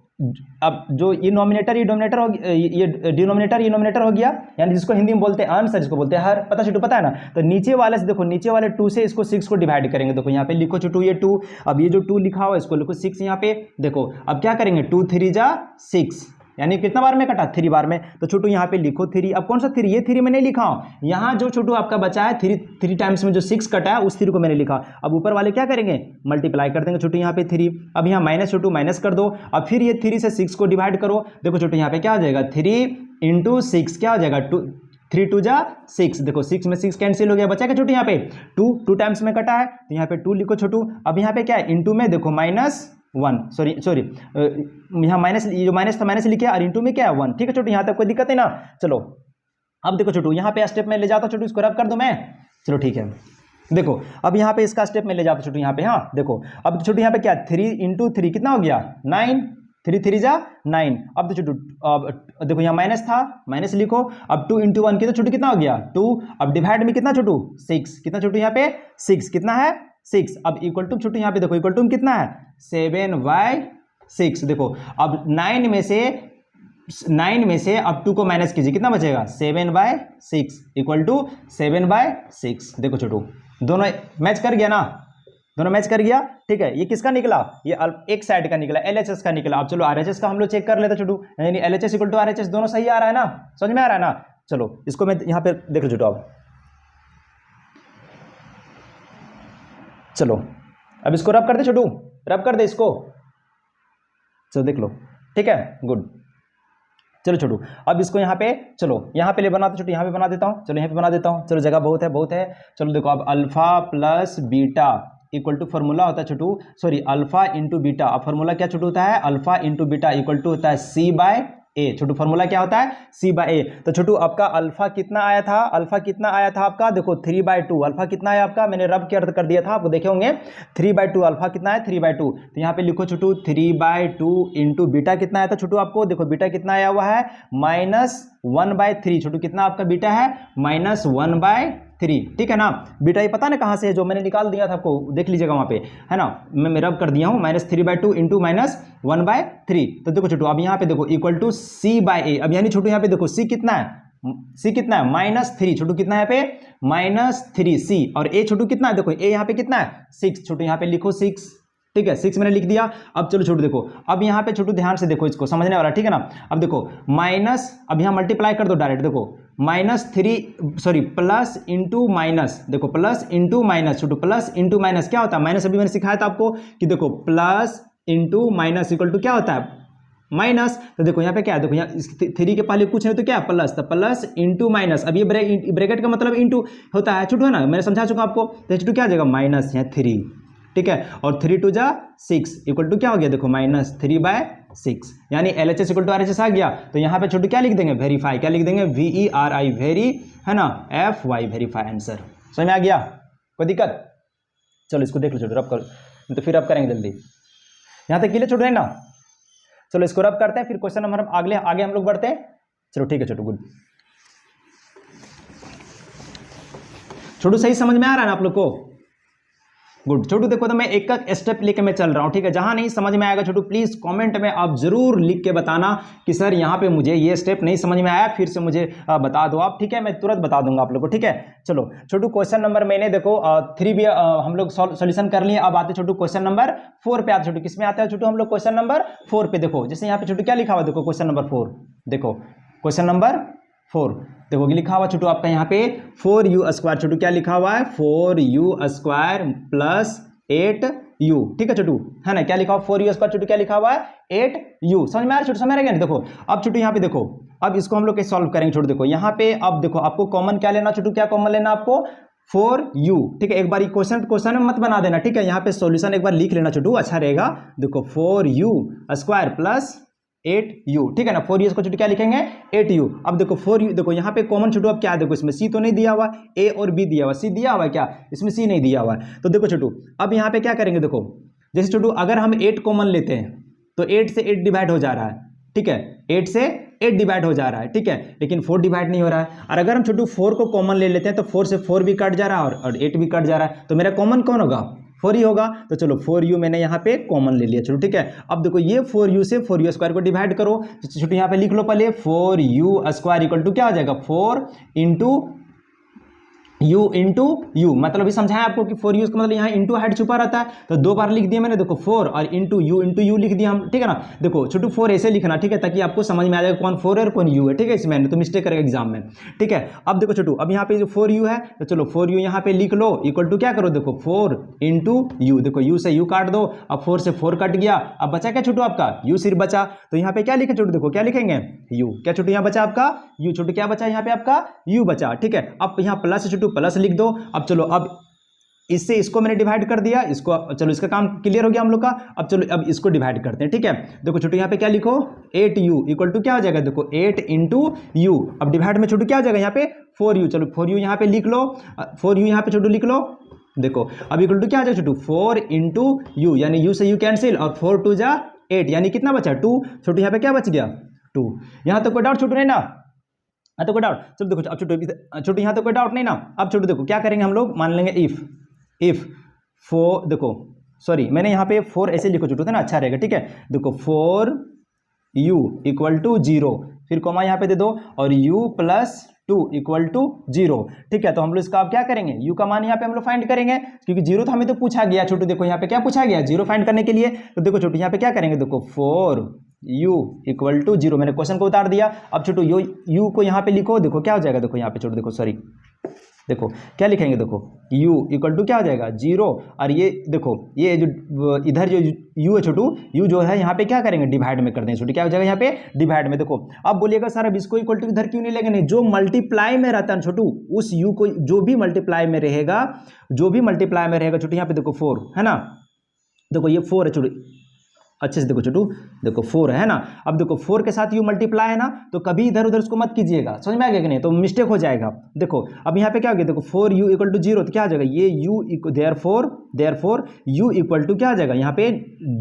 ये नॉमिनेटर ये डोमिनेटर हो गया, ये डिनोमिनेटर ये नॉमिनेटर हो गया, यानी जिसको हिंदी में बोलते हैं आंसर, जिसको बोलते हैं हर, पता छोटू पता है ना? तो नीचे वाले से देखो, नीचे वाले 2 से इसको 6 को डिवाइड करेंगे। देखो यहाँ पे लिखो छोटू ये 2, अब ये जो 2 लिखा हुआ इसको लिखो 6 यहाँ पे। देखो अब क्या करेंगे 2 3 जा 6, यानी कितना बार में कटा 3 बार में। तो छोटू यहाँ पे लिखो 3। अब कौन सा 3? ये 3 मैंने लिखा हूँ, यहाँ जो छोटू आपका बचा है 3 टाइम्स में जो 6 कटा है उस 3 को मैंने लिखा। अब ऊपर वाले क्या करेंगे मल्टीप्लाई कर देंगे छोटू यहाँ पे 3। अब यहाँ माइनस छोटू माइनस कर दो, अब फिर ये 3 से 6 को डिवाइड करो। देखो छोटू यहाँ पे क्या आ जाएगा 3 इंटू 6 क्या हो जाएगा, 3 2 जा 6, देखो 6 में 6 कैंसिल हो गया, बचा क्या छोटू यहाँ पे 2 टाइम्स में कटा है तो यहाँ पे 2 लिखो छोटू। अब यहाँ पे क्या है, इंटू में देखो -1, सॉरी यहाँ माइनस, ये जो माइनस था माइनस लिखे और इंटू में क्या है 1, ठीक है छोटू, यहाँ तक कोई दिक्कत है ना। चलो अब देखो छोटू यहाँ पे स्टेप में ले जाता हूँ छोटू, इसको रब कर दूं मैं, चलो ठीक है। देखो अब यहाँ पे इसका स्टेप में ले जाता हूँ छोटू यहाँ पे, हाँ देखो अब छोटू यहाँ पे क्या 3 इंटू 3 कितना हो गया 9, 3 3 जा 9। अब तो छोटू देखो यहाँ माइनस था, माइनस लिखो, अब 2 इंटू 1 कितना छोटू कितना हो गया 2, अब डिवाइड में कितना छोटू 6, कितना छोटू यहाँ पे 6, कितना है 6, अब इक्वल टू छोटू यहाँ पे देखो इक्वल टू कितना है 7/6। देखो अब 9 में से अब 2 को माइनस कीजिए, कितना बचेगा 7/6 इक्वल टू 7/6। देखो छोटू दोनों मैच कर गया ना, दोनों मैच कर गया, ठीक है। ये किसका निकला, ये एक साइड का निकला, LHS का निकला। अब चलो RHS का हम लोग चेक कर लेते छोटू, यानी LHS इक्वल टू RHS दोनों सही आ रहा है ना, समझ में आ रहा है ना। चलो इसको मैं यहाँ पे देख लो छोटू, अब चलो अब इसको रब कर दे छोटू, रब कर दे इसको, चलो देख लो, ठीक है गुड। चलो छोटू अब इसको यहाँ पे, चलो यहाँ पे ले बनाते छोटू, यहाँ पे बना देता हूँ, चलो यहाँ पे बना देता हूँ, चलो जगह बहुत है। चलो देखो अब alpha plus beta equal to formula होता है छोटू, सॉरी अल्फा इंटू बीटा, अब फॉर्मूला क्या छोटू होता है, alpha into beta equal to होता है C/A। छोटू फॉर्मूला क्या होता है C/A। तो छोटू आपका अल्फा कितना आया था, अल्फा कितना आया था आपका, देखो 3/2, अल्फा कितना आया आपका, मैंने रब के अर्थ कर दिया था, आपको देखे होंगे 3/2, अल्फा कितना है 3/2। तो यहाँ पे लिखो छोटू 3/2 इंटू बीटा कितना आया था छोटू आपको, देखो बीटा कितना आया हुआ है -1/3। छोटू कितना आपका बीटा है -1/3, ठीक है ना। बीटा ये पता ना कहाँ से है, जो मैंने निकाल दिया था आपको, देख लीजिएगा वहाँ पे है ना, मैं रब कर दिया हूँ -3/2 इंटू -1/3। तो देखो छोटू अब यहाँ पे देखो इक्वल टू C/A। अब यानी छोटू यहाँ पे देखो C कितना है, C कितना है -3, छोटू कितना है यहाँ पे -3C, और A छोटू कितना है, देखो A यहाँ पे कितना है 6, छोटू यहाँ पे लिखो 6, ठीक है 6 मैंने लिख दिया। अब चलो छोटू देखो, अब यहाँ पे छोटू ध्यान से देखो, इसको समझने वाला, ठीक है ना। अब देखो माइनस, अब यहाँ मल्टीप्लाई कर दो डायरेक्ट, देखो -3 सॉरी प्लस इंटू माइनस, देखो प्लस इंटू माइनस, छोटू प्लस इंटू माइनस क्या होता है, माइनस अभी मैंने सिखाया था आपको कि देखो plus into minus equal to क्या होता है माइनस। तो देखो यहाँ पे क्या है, देखो यहाँ 3 के पहले कुछ नहीं तो क्या प्लस, तो प्लस इंटू माइनस, अब ये ब्रैकेट का मतलब इंटू होता है छोटू, है ना, मैंने समझा चुका आपको। तो छोटू क्या आ जाएगा माइनस यहाँ 3, ठीक है, और 3 2 जा 6 इक्वल टू क्या हो गया, देखो -3/6, यानी LHS इक्वल टू RHS आ गया। तो यहाँ पे छोटू क्या लिख देंगे, वेरीफाई, क्या लिख देंगे VERI, वेरी, है ना, FY, वेरीफाई आंसर। समझ में आ गया, कोई दिक्कत। चलो इसको देख लो छोटू, रब कर, तो फिर रब करेंगे जल्दी, यहाँ तक क्लियर छोटू है ना। चलो इसको रब करते हैं, फिर क्वेश्चन नंबर आगे हम लोग बढ़ते हैं। चलो ठीक है छोटू, गुड। छोटू सही समझ में आ रहा है ना आप लोग को, गुड। छोटू देखो तो मैं एक एक स्टेप लेके मैं चल रहा हूँ, ठीक है। जहां नहीं समझ में आएगा छोटू प्लीज कमेंट में आप जरूर लिख के बताना कि सर यहाँ पे मुझे ये स्टेप नहीं समझ में आया, फिर से मुझे बता दो आप, ठीक है, मैं तुरंत बता दूंगा आप लोग को, ठीक है। चलो छोटू क्वेश्चन नंबर मैंने देखो 3 भी हम लोग सोल्यूशन कर लिए। अब आते छोटू क्वेश्चन नंबर 4 पे आते छोटू, किस में आते हैं छोटू हम लोग क्वेश्चन नंबर 4 पे। देखो जैसे यहाँ पे छोटू क्या लिखा हुआ, देखो क्वेश्चन नंबर 4, देखो क्वेश्चन नंबर 4 देखो लिखा हुआ छोटू आपका यहाँ पे 4u², छोटू क्या लिखा हुआ है 4u² प्लस 8u, ठीक है छोटू, है ना, क्या लिखा हुआ 4u² छोटू क्या लिखा हुआ है 8u। समझ में आ रहा है छोटू, समझ में आ रहा है। देखो अब छोटू यहाँ पे देखो, अब इसको हम लोग कैसे सॉल्व करेंगे छोटू, देखो यहाँ पे अब देखो आपको कॉमन क्या लेना छोटू, क्या कॉमन लेना आपको 4u, ठीक है। एक बार क्वेश्चन में मत बना देना, ठीक है, यहाँ पे सॉल्यूशन एक बार लिख लेना छोटू, अच्छा रहेगा। देखो 4u² प्लस 8u, ठीक है ना, 4u को छोटू क्या लिखेंगे 8u। अब देखो 4u, देखो यहाँ पे कॉमन छोटू अब क्या है, देखो इसमें c तो नहीं दिया हुआ, a और b दिया हुआ, c दिया हुआ है क्या, इसमें c नहीं दिया हुआ है। तो देखो छोटू अब यहाँ पे क्या करेंगे, देखो जैसे छोटू अगर हम 8 कॉमन लेते हैं तो 8 से 8 डिवाइड हो जा रहा है, ठीक है, 8 से 8 डिवाइड हो जा रहा है, ठीक है, लेकिन 4 डिवाइड नहीं हो रहा है। और अगर हम छोटू 4 को कॉमन ले लेते हैं तो 4 से 4 भी कट जा रहा है और 8 भी कट जा रहा है, तो मेरा कॉमन कौन होगा 4 ही होगा। तो चलो 4u मैंने यहाँ पे कॉमन ले लिया, चलो ठीक है। अब देखो ये 4u से 4u² को डिवाइड करो, छोटू यहाँ पे लिख लो पहले 4u² इक्वल टू क्या हो जाएगा 4 इंटू u इंटू यू, मतलब अभी समझाया आपको कि 4u का मतलब यहाँ इंटू हाइट छुपा रहता है, तो 2 बार लिख दिया मैंने, देखो 4 और इंटू यू लिख दिया हम, ठीक है ना। देखो छोटू 4 ऐसे लिखना, ठीक है, ताकि आपको समझ में आ जाएगा कौन 4 है और कौन u है, ठीक है, इसमें तो मिस्टेक करेगा एग्जाम में, ठीक है। अब देखो छोटू, अब यहाँ पे जो 4u है, तो चलो 4u यहाँ पे लिख लो, इक्वल टू क्या करो, देखो 4 इंटू यू, देखो u से u काट दो, अब 4 से 4 कट गया, अब बचा क्या छोटू आपका, u सिर्फ बचा, तो यहाँ पे क्या लिखे छोटू, देखो क्या लिखेंगे, u, क्या छोटू यहाँ बचा आपका u, छोटू क्या बचा यहाँ पे आपका u बचा, ठीक है। अब यहाँ प्लस छोटू प्लस लिख दो, अब चलो अब इससे इसको मैंने डिवाइड कर दिया, इसको, चलो इसका काम क्लियर हो गया हम लोग का। अब चलो अब इसको डिवाइड करते हैं, ठीक है। देखो छोटू यहाँ पे क्या लिखो, 8u इक्वल टू क्या हो जाएगा, देखो 8 इंटू यू, अब डिवाइड में छोटू क्या हो जाएगा यहाँ पे 4u, चलो 4u यहाँ पे लिख लो, 4u यहाँ पे छोटू लिख लो, देखो अब इक्वल टू क्या हो जाएगा छोटू 4 इंटू यू, यानी यू से यू कैंसिल, और 4 2 जा 8, यानी कितना बचा 2, छोटू यहाँ पे क्या बच गया 2। यहाँ तो कोई डाउट छोटू नहीं ना, तो कोई डाउट, चलो देखो अब छोटू यहाँ तो कोई डाउट नहीं ना। अब छोटू देखो क्या करेंगे हम लोग, मान लेंगे इफ 4, देखो सॉरी मैंने यहाँ पे 4 ऐसे लिखो छोटू था ना, अच्छा रहेगा, ठीक है। देखो 4u इक्वल टू 0, फिर कॉमा यहाँ पे दे दो, और u प्लस 2 इक्वल टू 0, ठीक है। तो हम लोग इसका अब क्या करेंगे, u का मान यहाँ पे हम लोग फाइंड करेंगे, क्योंकि 0 तो हमें तो पूछा गया छोटू, देखो यहाँ पे क्या पूछा गया 0 फाइंड करने के लिए, तो देखो छोटू यहाँ पे क्या करेंगे, देखो 4u इक्वल टू 0, मैंने क्वेश्चन को उतार दिया। अब छोटू u को यहाँ पे लिखो, देखो क्या हो जाएगा, देखो यहाँ पे छोटू देखो सॉरी, देखो क्या लिखेंगे, देखो u इक्वल टू क्या हो जाएगा 0, और ये देखो ये जो इधर जो u है छोटू, u जो है यहाँ पे क्या करेंगे डिवाइड में कर देंगे छोटू, क्या हो जाएगा यहाँ पे डिवाइड में। देखो अब बोलिएगा सर अब इसको इक्वल टू इधर क्यों नहीं लेंगे, नहीं, जो मल्टीप्लाई में रहता है छोटू उस u को, जो भी मल्टीप्लाई में रहेगा छोटू, यहाँ पे देखो 4 है ना, देखो ये 4 है छोटू, अच्छे से देखो छोटू, देखो 4 है ना। अब देखो 4 के साथ u मल्टीप्लाई है ना, तो कभी इधर उधर उसको मत कीजिएगा, समझ में आ गया कि नहीं, तो मिस्टेक हो जाएगा। देखो अब यहाँ पे क्या हो गया, देखो 4u इक्वल टू 0, तो क्या आ जाएगा ये u therefore u equal to क्या आ जाएगा यहाँ पे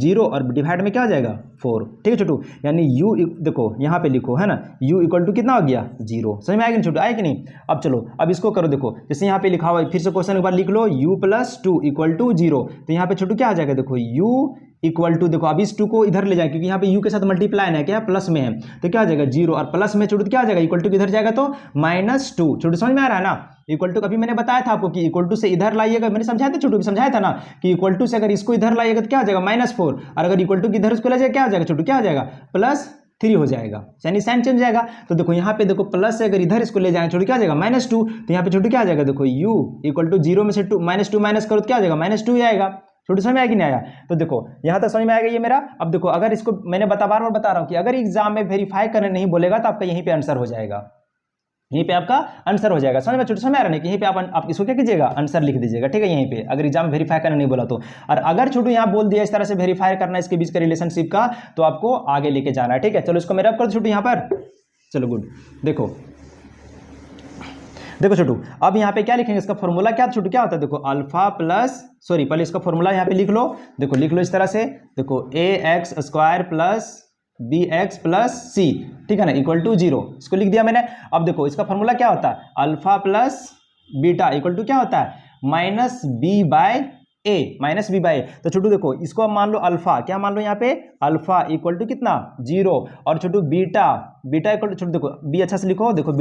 0, और डिवाइड में क्या आ जाएगा 4, ठीक है छोटू, यानी u देखो यहाँ पे लिखो है ना, u इक्वल टू कितना हो गया 0, समझ में आएगा नहीं छोटू, आए कि नहीं। अब चलो अब इसको करो, देखो जैसे यहाँ पे लिखा हुआ है, फिर से क्वेश्चन एक बार लिख लो, u प्लस 2 इक्वल टू 0, तो यहाँ पे छोटू क्या आ जाएगा, देखो u इक्वल टू, देखो अब इस 2 को इधर ले जाए, क्योंकि यहाँ पे u के साथ मल्टीप्लाई है क्या, प्लस में है, तो क्या आ जाएगा 0, और प्लस में छोटू क्या आ जाएगा, इक्वल टू किधर जाएगा तो -2, छोटू समझ में आ रहा है ना। इक्वल टू कभी मैंने बताया था आपको कि इक्वल टू से इधर लाइएगा, मैंने समझाया था छोटू, समझाया था ना कि इक्वल टू से अगर इसको इधर लाइएगा तो क्या आ जाएगा -4, और अगर इक्वल टू की इधर उसको ले जाएगा क्या आ जाएगा छोटू, क्या आ जाएगा +3 हो जाएगा, यानी साइन चेंज जाएगा। तो देखो यहाँ पे देखो प्लस से अगर इधर इसको ले जाएंगे छोटू क्या आ जाएगा -2, तो यहाँ पे छोटू क्या आ जाएगा, देखो u इक्वल टू 0 में से -2 माइनस करो तो क्या आ जाएगा -2 आएगा, छोटू समझ में आया कि नहीं आया। तो देखो यहाँ तक समझ में आएगा ये मेरा। अब देखो अगर इसको मैंने बार बार बता रहा हूँ कि अगर एग्जाम में वेरीफाई करने नहीं बोलेगा तो आपका यहीं पे आंसर हो जाएगा, यहीं पे आपका आंसर हो जाएगा, समझ में छोटू, समझ में आ रहा है कि यहीं पे आप इसको क्या कीजिएगा आंसर लिख दीजिएगा, ठीक है, यहीं पे अगर एग्जाम वेरीफाई करने नहीं बोला तो। और अगर छोटू यहाँ बोल दिया इस तरह से वेरीफाई करना इसके बीच का रिलेशनशिप का, तो आपको आगे लेके जाना है, ठीक है। चलो इसको मेरा कर छोटू यहाँ पर, चलो गुड। देखो छोटू अब यहाँ पे क्या लिखेंगे, इसका फॉर्मूला क्या छोटू क्या होता है, देखो अल्फा प्लस, सॉरी पहले इसका फॉर्मूला यहाँ पे लिख लो, देखो लिख लो इस तरह से, देखो ax² plus bx plus c, ठीक है ना, इक्वल टू 0, इसको लिख दिया मैंने। अब देखो इसका फॉर्मूला क्या होता है, alpha plus beta equal to क्या होता है -b/a, तो छोटू देखो इसको अब मान लो अल्फा, क्या मान लो यहाँ पे अल्फा इक्वल टू कितना 0, और छोटू बीटा इक्वल टू, छोटू देखो b अच्छा से लिखो, देखो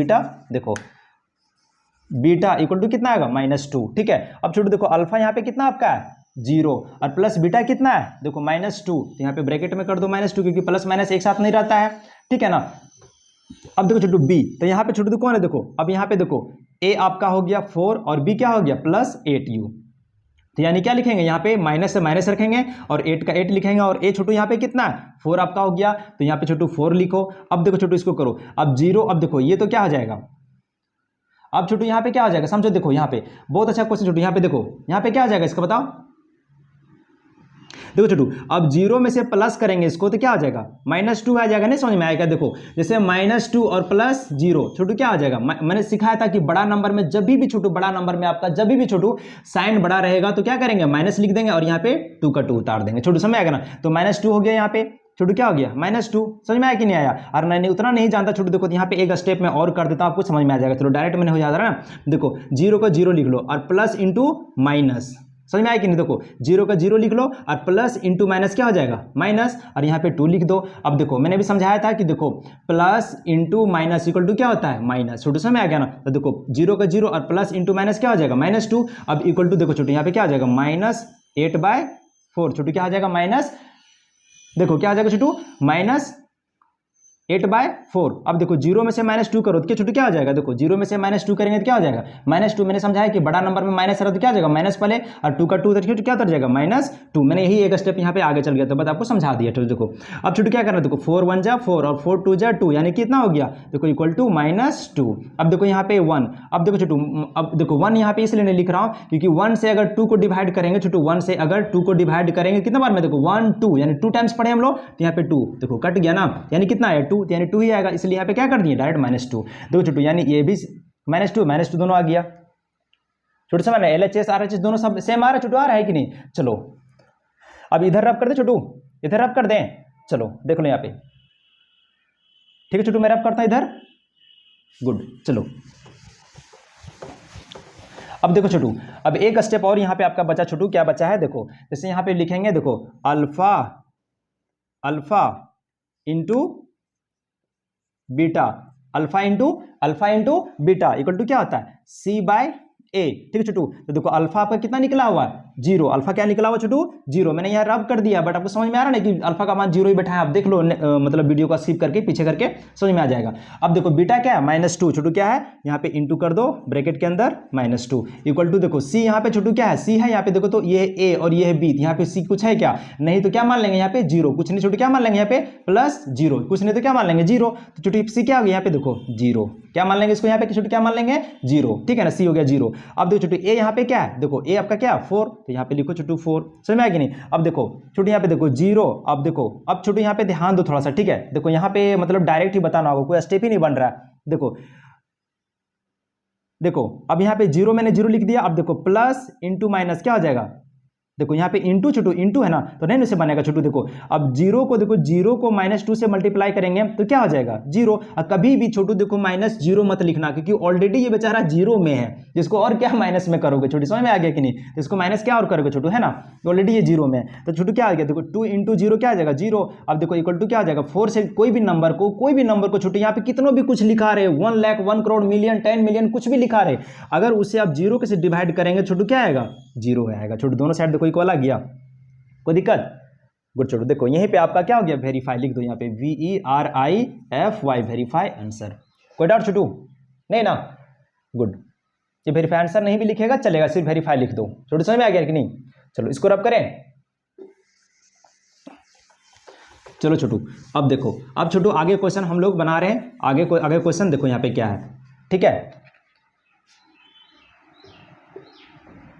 बीटा इक्वल टू कितना आएगा -2, ठीक है। अब छोटू देखो अल्फा यहाँ पे कितना आपका है 0, और प्लस बीटा कितना है देखो -2, तो यहाँ पे ब्रैकेट में कर दो -2, क्योंकि प्लस माइनस एक साथ नहीं रहता है, ठीक है ना। अब देखो छोटू b, तो यहाँ पे छोटू कौन है, देखो अब यहाँ पे देखो a आपका हो गया 4 और b क्या हो गया +8u, तो यानी क्या लिखेंगे यहाँ पे माइनस से माइनस रखेंगे और 8 का 8 लिखेंगे, और a छोटू यहाँ पे कितना है 4 आपका हो गया, तो यहाँ पे छोटू 4 लिखो। अब देखो छोटू इसको करो, अब 0, अब देखो ये तो क्या हो जाएगा, अब छोटू यहाँ पे क्या आ जाएगा समझो, देखो यहाँ पे बहुत अच्छा क्वेश्चन छोटू, यहाँ पे देखो यहाँ पे क्या आ जाएगा इसका बताओ, देखो छोटू अब 0 में से प्लस करेंगे इसको तो क्या आ जाएगा -2 आ जाएगा, नहीं समझ में आएगा। देखो जैसे -2 और +0 छोटू क्या आ जाएगा, मैंने सिखाया था कि बड़ा नंबर में जब भी छोटू, बड़ा नंबर में आपका जब भी छोटू साइन बड़ा रहेगा तो क्या करेंगे माइनस लिख देंगे और यहाँ पे 2 का 2 उतार देंगे, छोटू समझ आएगा ना। तो -2 हो गया यहाँ पे छोटू, क्या हो गया -2, समझ में आया कि नहीं आया। और मैंने उतना नहीं जानता छोटू, देखो यहाँ पे एक स्टेप में और कर देता हूँ, आपको समझ में आ जाएगा। चलो डायरेक्ट मैंने हो जा रहा है ना, देखो 0 को 0 लिख लो और प्लस इंटू माइनस, समझ में आया कि नहीं? देखो जीरो का जीरो लिख लो और प्लस इंटू माइनस क्या हो जाएगा माइनस, और यहाँ पे 2 लिख दो। अब देखो मैंने भी समझाया था कि देखो plus into minus equal to क्या होता है माइनस, छोटू समझ में आ गया ना? तो देखो जीरो का जीरो और प्लस इंटू माइनस क्या हो जाएगा -2। अब इक्वल टू देखो छोटू यहाँ पे क्या हो जाएगा -8/4, छोटू क्या हो जाएगा माइनस, देखो क्या आ जाएगा छोटू -8/4। अब देखो जीरो में से -2 करो तो क्या छोटू क्या हो जाएगा, देखो जीरो में से -2 करेंगे तो क्या हो जाएगा -2। मैंने समझाया कि बड़ा नंबर में माइनस रहा तो क्या हो जाएगा माइनस पहले, और 2 का 2 तो क्या उतर जाएगा -2। मैंने यही एक स्टेप यहाँ पे आगे चल गया तो बस आपको समझा दिया। तो देखो अब छोटू क्या करना है, देखो 4 1 जा 4 और 4 2 जा 2, यानी कितना हो गया देखो इक्वल टू -2। अब देखो यहाँ पे 1, अब देखो छोटू, अब देखो 1 यहाँ पे इसलिए नहीं लिख रहा हूँ क्योंकि 1 से अगर 2 को डिवाइड करेंगे छोटू, 1 से अगर 2 को डिवाइड करेंगे कितना बार में, देखो 1 2 यानी 2 टाइम्स पढ़े हम लोग, तो यहाँ पे 2 देखो कट गया ना, यानी कितना है 2, यानी 2 ही आएगा, इसलिए यहाँ पे क्या कर दिए डायरेक्ट -2। देखो छोटू यानी ये भी -2 दोनों आ गया। छोटू समझ में, LHS RHS दोनों सब सेम आ रहा है छोटू, आ रहा है कि नहीं? चलो अब इधर रब कर दे छोटू, इधर रब कर दें, चलो देख लो यहाँ पे, ठीक है छोटू मैं रब करता हूँ इधर, गुड। चलो अब देखो छोटू, अब एक स्टेप और यहाँ पे आपका बचा छोटू, क्या बचा है देखो, जैसे यहाँ पे लिखेंगे देखो alpha into beta, alpha into beta equal to क्या होता है C/A, ठीक है छोटू। तो देखो अल्फा आपका कितना निकला हुआ है 0, अल्फा क्या निकला हुआ छोटू 0, मैंने यहाँ रब कर दिया, बट आपको समझ में आ रहा है ना कि अल्फा का मान 0 ही बैठा है, आप देख लो मतलब वीडियो को स्किप करके पीछे करके समझ में आ जाएगा। अब देखो बीटा क्या है -2, छोटू क्या है यहाँ पे इंटू कर दो ब्रैकेट के अंदर -2 इक्वल टू देखो C, यहाँ पे छोटू क्या है C है, यहाँ पे देखो तो ये A और ये है B, यहाँ पे C कुछ है क्या नहीं, तो क्या मान लेंगे यहाँ पे 0, कुछ नहीं छोटू क्या मान लेंगे यहाँ पे +0, कुछ नहीं तो क्या मान लेंगे 0, तो छोटू C क्या हो गया यहाँ पे देखो 0, क्या मान लेंगे इसको यहाँ पे छोटू क्या मान लेंगे 0, ठीक है ना, C हो गया 0। अब देखो छोटू A यहाँ पे क्या है, देखो A आपका क्या है 4, तो यहाँ पे लिखो छोटू 4, समझ में आया कि नहीं? अब देखो छोटू यहाँ पे देखो 0, अब देखो अब छोटू यहाँ पे ध्यान दो थोड़ा सा, ठीक है, देखो यहाँ पे मतलब डायरेक्ट ही बताना होगा, कोई स्टेप ही नहीं बन रहा है। देखो अब यहाँ पे 0 मैंने 0 लिख दिया, अब देखो प्लस इंटू माइनस क्या हो जाएगा, देखो यहाँ पे इंटू छोटू इंटू है ना, तो नहीं उसे बनेगा छोटू। देखो अब 0 को देखो 0 को -2 से मल्टीप्लाई करेंगे तो क्या हो जाएगा 0, और कभी भी छोटू देखो -0 मत लिखना क्योंकि ऑलरेडी ये बेचारा 0 में है, जिसको और क्या माइनस में करोगे छोटू, समझ में आ गया कि नहीं? तो इसको माइनस क्या और करोगे छोटू, है ना, ऑलरेडी ये 0 में है, तो छोटू क्या आ गया देखो 2 इंटू 0 क्या आ जाएगा 0। अब देखो इक्वल टू क्या आ जाएगा 4 से कोई भी नंबर को छोटू यहाँ पे कितनों भी कुछ लिखा रहे 1 लाख 1 करोड़ मिलियन 10 मिलियन कुछ भी लिखा रहे, अगर उसे आप 0 से डिवाइड करेंगे छोटू क्या आएगा 0 आएगा छोटू, दोनों साइड देखो इक्वल आ गया, कोई दिक्कत? गुड छोटू देखो यहीं पे आपका क्या हो गया वेरीफाई, लिख दो यहाँ पे VERIFY वेरीफाई आंसर, कोई डाउट छोटू नहीं ना? गुड, ये वेरीफाई आंसर नहीं भी लिखेगा चलेगा, सिर्फ वेरीफाई लिख दो छोटू, समझ में आ गया कि नहीं? चलो इसको रब करें, चलो छोटू अब देखो, अब छोटू आगे क्वेश्चन हम लोग बना रहे हैं, आगे क्वेश्चन देखो यहाँ पे क्या है, ठीक है,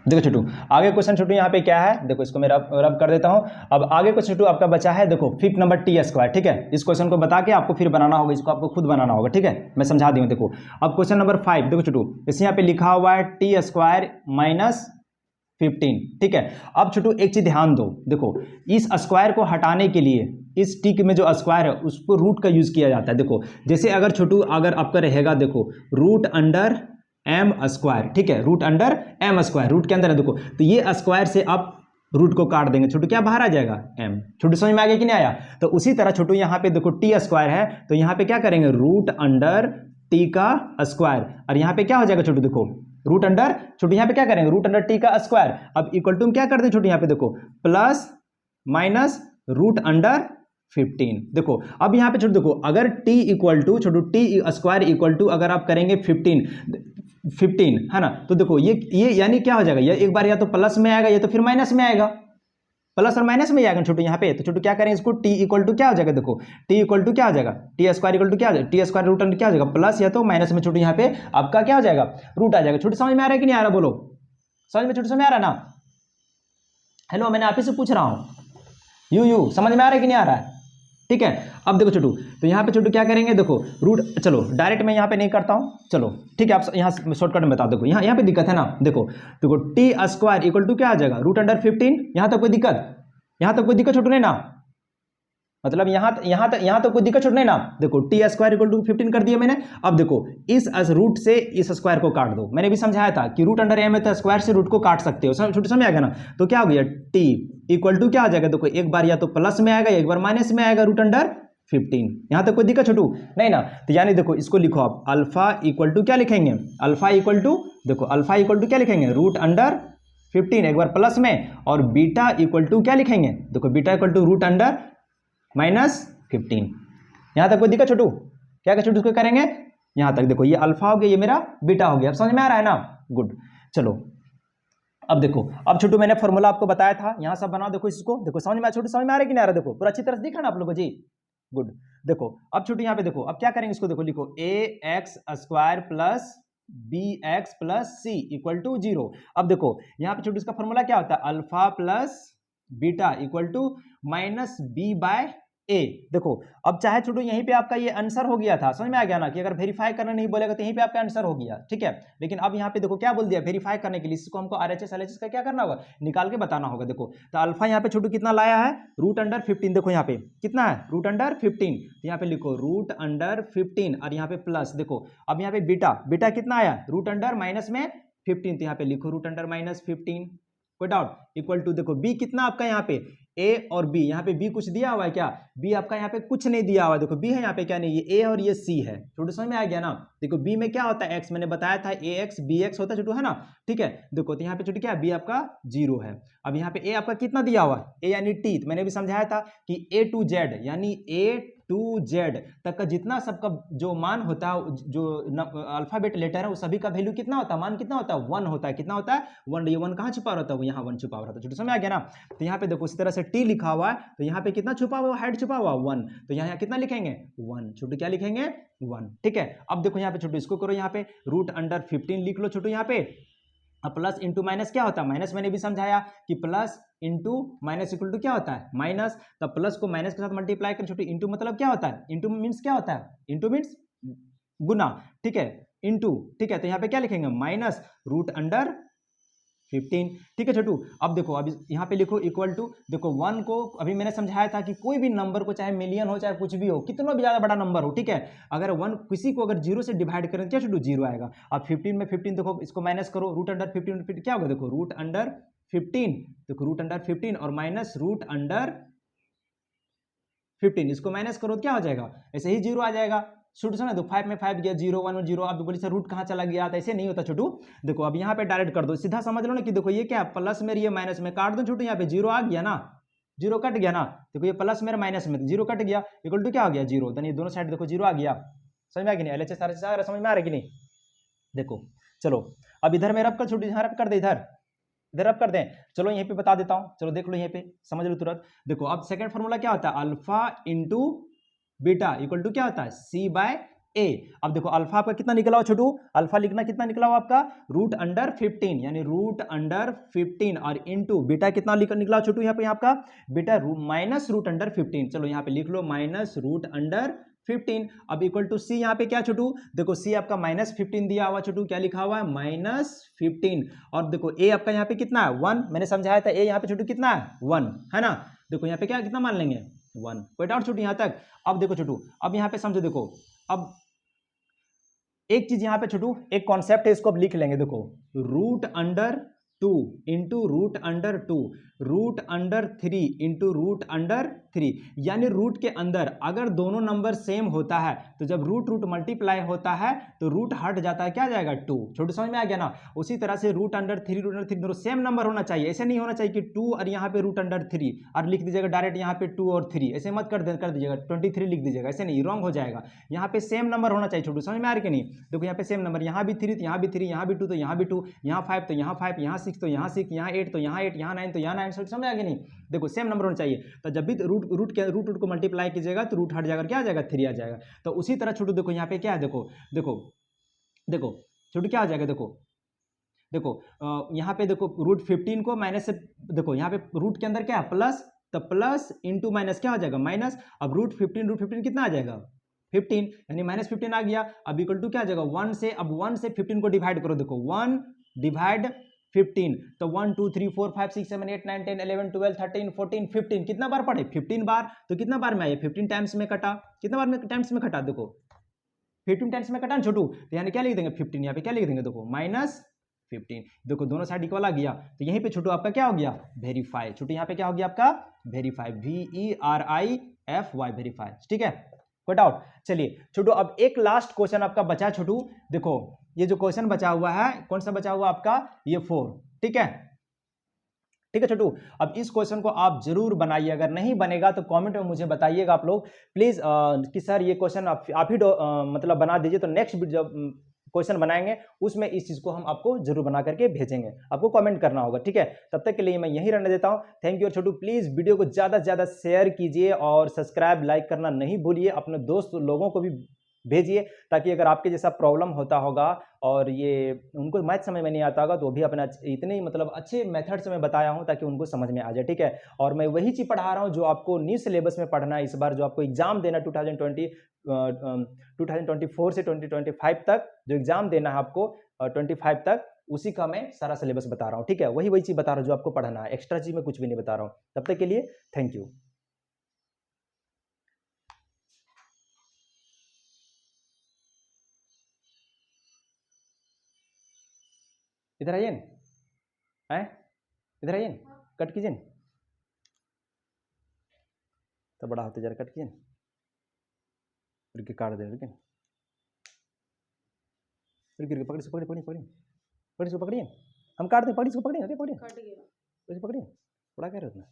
देखो छोटू आगे क्वेश्चन छोटू यहाँ पे क्या है, देखो इसको मैं रब कर देता हूँ। अब आगे क्वेश्चन छोटू आपका बचा है देखो 5th नंबर t², ठीक है, इस क्वेश्चन को बता के आपको फिर बनाना होगा, इसको आपको खुद बनाना होगा, ठीक है, मैं समझा दूँ। देखो अब क्वेश्चन नंबर 5 देखो छोटू, इसे यहाँ पे लिखा हुआ है t² - 15, ठीक है। अब छोटू एक चीज ध्यान दो, देखो इस स्क्वायर को हटाने के लिए इस टी में जो स्क्वायर है उसको रूट का यूज किया जाता है। देखो जैसे अगर छोटू अगर आपका रहेगा देखो √m², ठीक है, √m², रूट के अंदर है देखो, तो ये स्क्वायर से आप रूट को काट देंगे छोटू, क्या बाहर आ जाएगा m, छोटू समझ में आ गया कि नहीं आया? तो उसी तरह छोटू यहाँ पे देखो t² है, तो यहाँ पे क्या करेंगे √t², और यहाँ पे क्या हो जाएगा छोटू देखो छोटू यहाँ पे क्या करेंगे √t²। अब इक्वल टू क्या कर दें छोटू यहाँ पे देखो प्लस माइनस √15, देखो अब यहाँ पे छोटू देखो अगर t इक्वल टू छोटू t² इक्वल टू अगर आप करेंगे 15 है ना, तो देखो ये यानी क्या हो जाएगा, ये एक बार या तो प्लस में आएगा या तो फिर माइनस में आएगा, प्लस और माइनस में आएगा छोटू यहाँ पे। तो छोटू क्या करेंगे इसको t इक्वल टू क्या हो जाएगा देखो t इक्वल टू क्या हो जाएगा t² इक्वल टू क्या हो जाएगा t² रूट अंडर क्या हो जाएगा प्लस या तो माइनस में छोटू यहाँ पे आपका क्या हो जाएगा रूट आ जाएगा। छोटू समझ में आ रहा है कि नहीं आ रहा, बोलो समझ में, छोटू समझ में आ रहा ना? हेलो मैंने आप ही से पूछ रहा हूँ, यू समझ में आ रहा है कि नहीं आ रहा है? ठीक है। अब देखो छोटू, तो यहाँ पे छोटू क्या करेंगे देखो रूट, चलो डायरेक्ट मैं यहाँ पे नहीं करता हूँ, चलो ठीक है, आप यहाँ शॉर्टकट में बता दो, यहाँ पे दिक्कत है ना, देखो t² इक्वल टू क्या आ जाएगा √15, यहाँ तक कोई दिक्कत, छोटू नहीं ना? मतलब यहाँ तो कोई दिक्कत छूट नहीं ना। देखो टी स्क्वायर इक्वल टू 15 कर दिया मैंने। अब देखो इस रूट से इस स्क्वायर को काट दो। मैंने भी समझाया था कि रूट अंडर एम है तो स्क्वायर से रूट को काट सकते हो। छोटे समझ आ गया ना। तो क्या हो गया टी इक्वल टू क्या आ जाएगा, देखो एक बार या तो प्लस में आएगा एक बार माइनस में आएगा, रूट अंडर 15। यहां तक कोई दिक्कत छोटू नहीं ना। तो यानी देखो इसको लिखो आप अल्फा इक्वल टू क्या लिखेंगे, अल्फा इक्वल टू देखो अल्फा इक्वल टू क्या लिखेंगे, रूट अंडर 15 एक बार प्लस में, और बीटा इक्वल टू क्या लिखेंगे, देखो beta equal to root under -15। यहां तक कोई दिक्कत छोटू, क्या छोटू इसको करेंगे। यहां तक देखो ये अल्फा हो गया ये मेरा बीटा हो गया। अब समझ में आ रहा है ना, गुड। चलो अब देखो, अब छोटू मैंने फॉर्मूला आपको बताया था, यहां सब बनाओ। देखो इसको देखो समझ में छोटू समझ में आ रहा है कि नहीं आ रहा, देखो पूरा अच्छी तरह से दिख रहा ना आप लोगों को जी, गुड। देखो अब छोटू यहाँ पे देखो अब क्या करेंगे, इसको देखो लिखो ax square plus bx plus c equal to 0। अब देखो यहाँ पे छोटू इसका फॉर्मूला क्या होता है, alpha plus beta equal to minus B by A. देखो अब चाहे छोटू यहीं पे आपका ये आंसर हो गया था, समझ में आ गया ना, कि अगर वेरीफाई करना नहीं बोलेगा तो यहीं पे आपका आंसर हो गया, ठीक है। लेकिन अब यहाँ पे देखो क्या बोल दिया, वेरीफाई करने के लिए इसको हमको आरएचएस एलएचएस का क्या करना होगा, निकाल के बताना होगा। देखो तो अल्फा यहाँ पे छोटू कितना लाया है, रूट अंडर 15। देखो यहाँ पे कितना है, रूट अंडर 15। तो यहाँ पे लिखो रूट अंडर 15 और यहाँ पे प्लस। देखो अब यहाँ पे बीटा बीटा कितना आया, रूट अंडर माइनस में 15। तो यहाँ पे लिखो रूट अंडर -15, कोई डाउट, इक्वल टू देखो बी कितना आपका यहाँ पे ए और बी, यहाँ पे बी कुछ दिया हुआ है क्या, बी आपका यहाँ पे कुछ नहीं दिया हुआ है। देखो बी है यहाँ पे क्या नहीं, ये ए और ये सी है। छोटू समझ में आ गया ना। देखो बी में क्या होता है एक्स, मैंने बताया था ए एक्स बी एक्स होता है छोटू, है ना, ठीक है। देखो तो यहाँ पे छोटू क्या बी आपका 0 है। अब यहाँ पे ए आपका कितना दिया हुआ है, ए यानी टी, तो मैंने भी समझाया था कि ए टू जेड यानी ए टू जेड तक का जितना सबका जो मान होता है, जो अल्फाबेट लेटर है, वो सभी का वैल्यू कितना होता है, मान कितना होता है 1 होता है। कितना होता है 1। ये 1 कहाँ छुपा रहता है, वो यहाँ 1 छुपा रहता है। छोटू समझ आ गया ना। तो यहाँ पे देखो इस तरह से टी लिखा हुआ है, तो यहाँ पे कितना छुपा हुआ, हेड छुपा हुआ 1, तो यहाँ कितना लिखेंगे 1। छोटू क्या लिखेंगे 1, ठीक है। अब देखो यहाँ पे छोटू इसको करो, यहाँ पे रूट अंडर 15 लिख लो छोटू यहाँ पे। अब प्लस इंटू माइनस क्या होता है, माइनस मैंने भी समझाया कि plus into minus equal to क्या होता है माइनस। तब प्लस को माइनस के साथ मल्टीप्लाई कर छोटी, इंटू मतलब क्या होता है, इंटू मीन्स क्या होता है, इंटू मीन्स गुना, ठीक है, इंटू, ठीक है। तो यहाँ पे क्या लिखेंगे माइनस रूट अंडर 15, ठीक है छोटू। अब देखो अब यहाँ पे लिखो इक्वल टू, देखो 1 को अभी मैंने समझाया था कि कोई भी नंबर को चाहे मिलियन हो चाहे कुछ भी हो, कितना भी ज्यादा बड़ा नंबर हो, ठीक है, अगर 1 किसी को अगर 0 से डिवाइड करें तो क्या छोटू 0 आएगा। अब 15 में 15 देखो इसको माइनस करो, रूट अंडर 15 क्या होगा, देखो रूट अंडर 15, देखो रूट अंडर 15 और माइनस रूट अंडर 15, इसको माइनस करो तो क्या हो जाएगा, ऐसे ही 0 आ जाएगा। छोटू सा ना, तो 5 में 5 गया, 0 1 में 0। आप बोली सर रूट कहाँ चला गया, तो ऐसे नहीं होता छोटू। देखो अब यहाँ पे डायरेक्ट कर दो, सीधा समझ लो ना कि देखो ये क्या प्लस में ये माइनस में काट दो छोटू, यहाँ पे 0 आ गया ना, 0 कट गया ना। देखो ये प्लस में माइनस में 0 कट गया, इक्वल टू क्या हो गया 0। तो ये दोनों साइड देखो 0 आ गया। समझ में आ गया नहीं, एलएचएस आरएचएस आ रहा, समझ में आ रहा है कि नहीं। देखो चलो अब इधर में रब कर छोटू, यहाँ रब कर दे, इधर रब कर दें। चलो यहीं पे बता देता हूं, चलो देख लो यहीं पे समझ लो तुरंत। देखो अब सेकंड फॉर्मूला क्या होता है, alpha into beta equal to क्या होता है सी बाय ए। अब देखो अल्फा आपका कितना निकला हो छोटू, अल्फा लिखना कितना निकला हो आपका रूट अंडर 15 यानी रूट अंडर 15 और इंटू बीटा कितना निकला हो छोटू, यहाँ पे आपका बीटा माइनस रूट अंडर 15। चलो यहाँ पे लिख लो माइनस रूट अंडर 15। अब इक्वल टू सी, यहाँ पे क्या छोटू, देखो सी आपका -15 दिया हुआ छोटू, क्या लिखा हुआ है -15। और देखो ए आपका यहाँ पे कितना है 1, मैंने समझाया था ए यहाँ पे छोटू कितना है 1, है ना। देखो यहाँ पे क्या कितना मान लेंगे 1, कोई डाउट छोटू यहाँ तक। अब देखो छोटू अब यहाँ पे समझो, देखो अब एक चीज यहाँ पे छोटू एक कॉन्सेप्ट है, इसको अब लिख लेंगे। देखो root under 2 into root under 2 root under 3 into root under 3, यानी रूट के अंदर अगर दोनों नंबर सेम होता है तो जब रूट रूट मल्टीप्लाई होता है तो रूट हट जाता है, क्या जाएगा 2। छोटू समझ में आ गया ना। उसी तरह से रूट अंडर 3 दोनों सेम नंबर होना चाहिए, ऐसे नहीं होना चाहिए कि 2 और यहाँ पे रूट अंडर 3 और लिख दीजिएगा डायरेक्ट यहाँ पे 2 और 3, ऐसे मत कर दीजिएगा 23 लिख दीजिएगा, ऐसे नहीं, रॉन्ग हो जाएगा। यहाँ पे सेम नंबर होना चाहिए छोटू, समझ में आ रहा है कि नहीं। देखो यहाँ पे सेम नंबर, यहाँ भी 3 तो यहाँ भी 3, यहाँ भी 2 तो यहाँ भी 2, यहाँ 5 तो यहाँ 5, यहाँ 6 तो यहाँ 6, यहाँ 8 तो यहाँ 8, यहाँ 9 तो यहाँ 9, समझ आ गया नहीं। देखो सेम नंबर होना चाहिए, तो जब भी रूट को मल्टीप्लाई कीजिएगा तो रूट हट जाएगा, क्या आ जाएगा 3 आ जाएगा। तो उसी तरह छोटू देखो यहाँ पे क्या है, देखो देखो देखो छोटू क्या आ जाएगा, देखो देखो यहाँ पे देखो रूट 15 को माइनस से, देखो यहाँ पे रूट के अंदर क्या है प्लस, तो प्लस इंटू माइनस क्या हो जाएगा माइनस। अब रूट 15 कितना आ जाएगा 15 यानी -15 आ गया। अब इक्वल टू क्या आ जाएगा 1 से, अब 1 से 15 को डिवाइड करो, देखो 1 डिवाइड 15। तो 1 2 3 4 5 6 7 8 9 10 11 12 13 14 15 कितना बार पढ़े 15 बार। तो कितना बार में आया 15 टाइम्स में कटा, कितना बार में टाइम्स में कटा, देखो 15 टाइम्स में कटा ना छोटू, तो यानी क्या लिख देंगे 15, यहाँ पे क्या लिख देंगे देखो -15। देखो दोनों साइड इक्वल आ गया, तो यहीं पे छोटू आपका क्या हो गया वेरीफाई। छोटू यहाँ पे क्या हो गया आपका वेरीफाई, VERIFY वेरीफाई, ठीक है कोई डाउट। चलिए छोटू अब एक लास्ट क्वेश्चन आपका बचा छोटू, देखो ये जो क्वेश्चन बचा हुआ है कौन सा बचा हुआ आपका, ये 4, ठीक है ठीक है छोटू। अब इस क्वेश्चन को आप जरूर बनाइए, अगर नहीं बनेगा तो कमेंट में मुझे बताइएगा आप लोग प्लीज कि सर ये क्वेश्चन आप ही मतलब बना दीजिए, तो नेक्स्ट जब क्वेश्चन बनाएंगे उसमें इस चीज को हम आपको जरूर बना करके भेजेंगे, आपको कमेंट करना होगा, ठीक है। तब तक के लिए मैं यही रहने देता हूं, थैंक यू। और छोटू प्लीज वीडियो को ज्यादा से ज्यादा शेयर कीजिए और सब्सक्राइब लाइक करना नहीं भूलिए, अपने दोस्त लोगों को भी भेजिए, ताकि अगर आपके जैसा प्रॉब्लम होता होगा और ये उनको मैथ समझ में नहीं आता होगा तो भी अपना इतने मतलब अच्छे मेथड से मैं बताया हूं ताकि उनको समझ में आ जाए, ठीक है। और मैं वही चीज पढ़ा रहा हूं जो आपको न्यू सिलेबस में पढ़ना है इस बार, जो आपको एग्जाम देना 2024 से 2025 तक जो एग्जाम देना है आपको 25 तक, उसी का मैं सारा सिलेबस बता रहा हूँ, ठीक है। वही चीज बता रहा हूँ जो आपको पढ़ना है, एक्स्ट्रा चीज मैं कुछ भी नहीं बता रहा हूँ। तब तक के लिए थैंक यू। इधर आइए ना, इधर आइए ना, कट कीजिए ना, तो बड़ा होते जरा कट कीजिए ना, रुकिए काट दे, रुकिए रुकिए पकड़ी से पकड़ी पकड़ी पकड़ी पकड़ी से पकड़िए, हम काट दें, पकड़ी से पकड़िए, अरे पकड़िए पकड़िए, बड़ा कह रहे हो ना।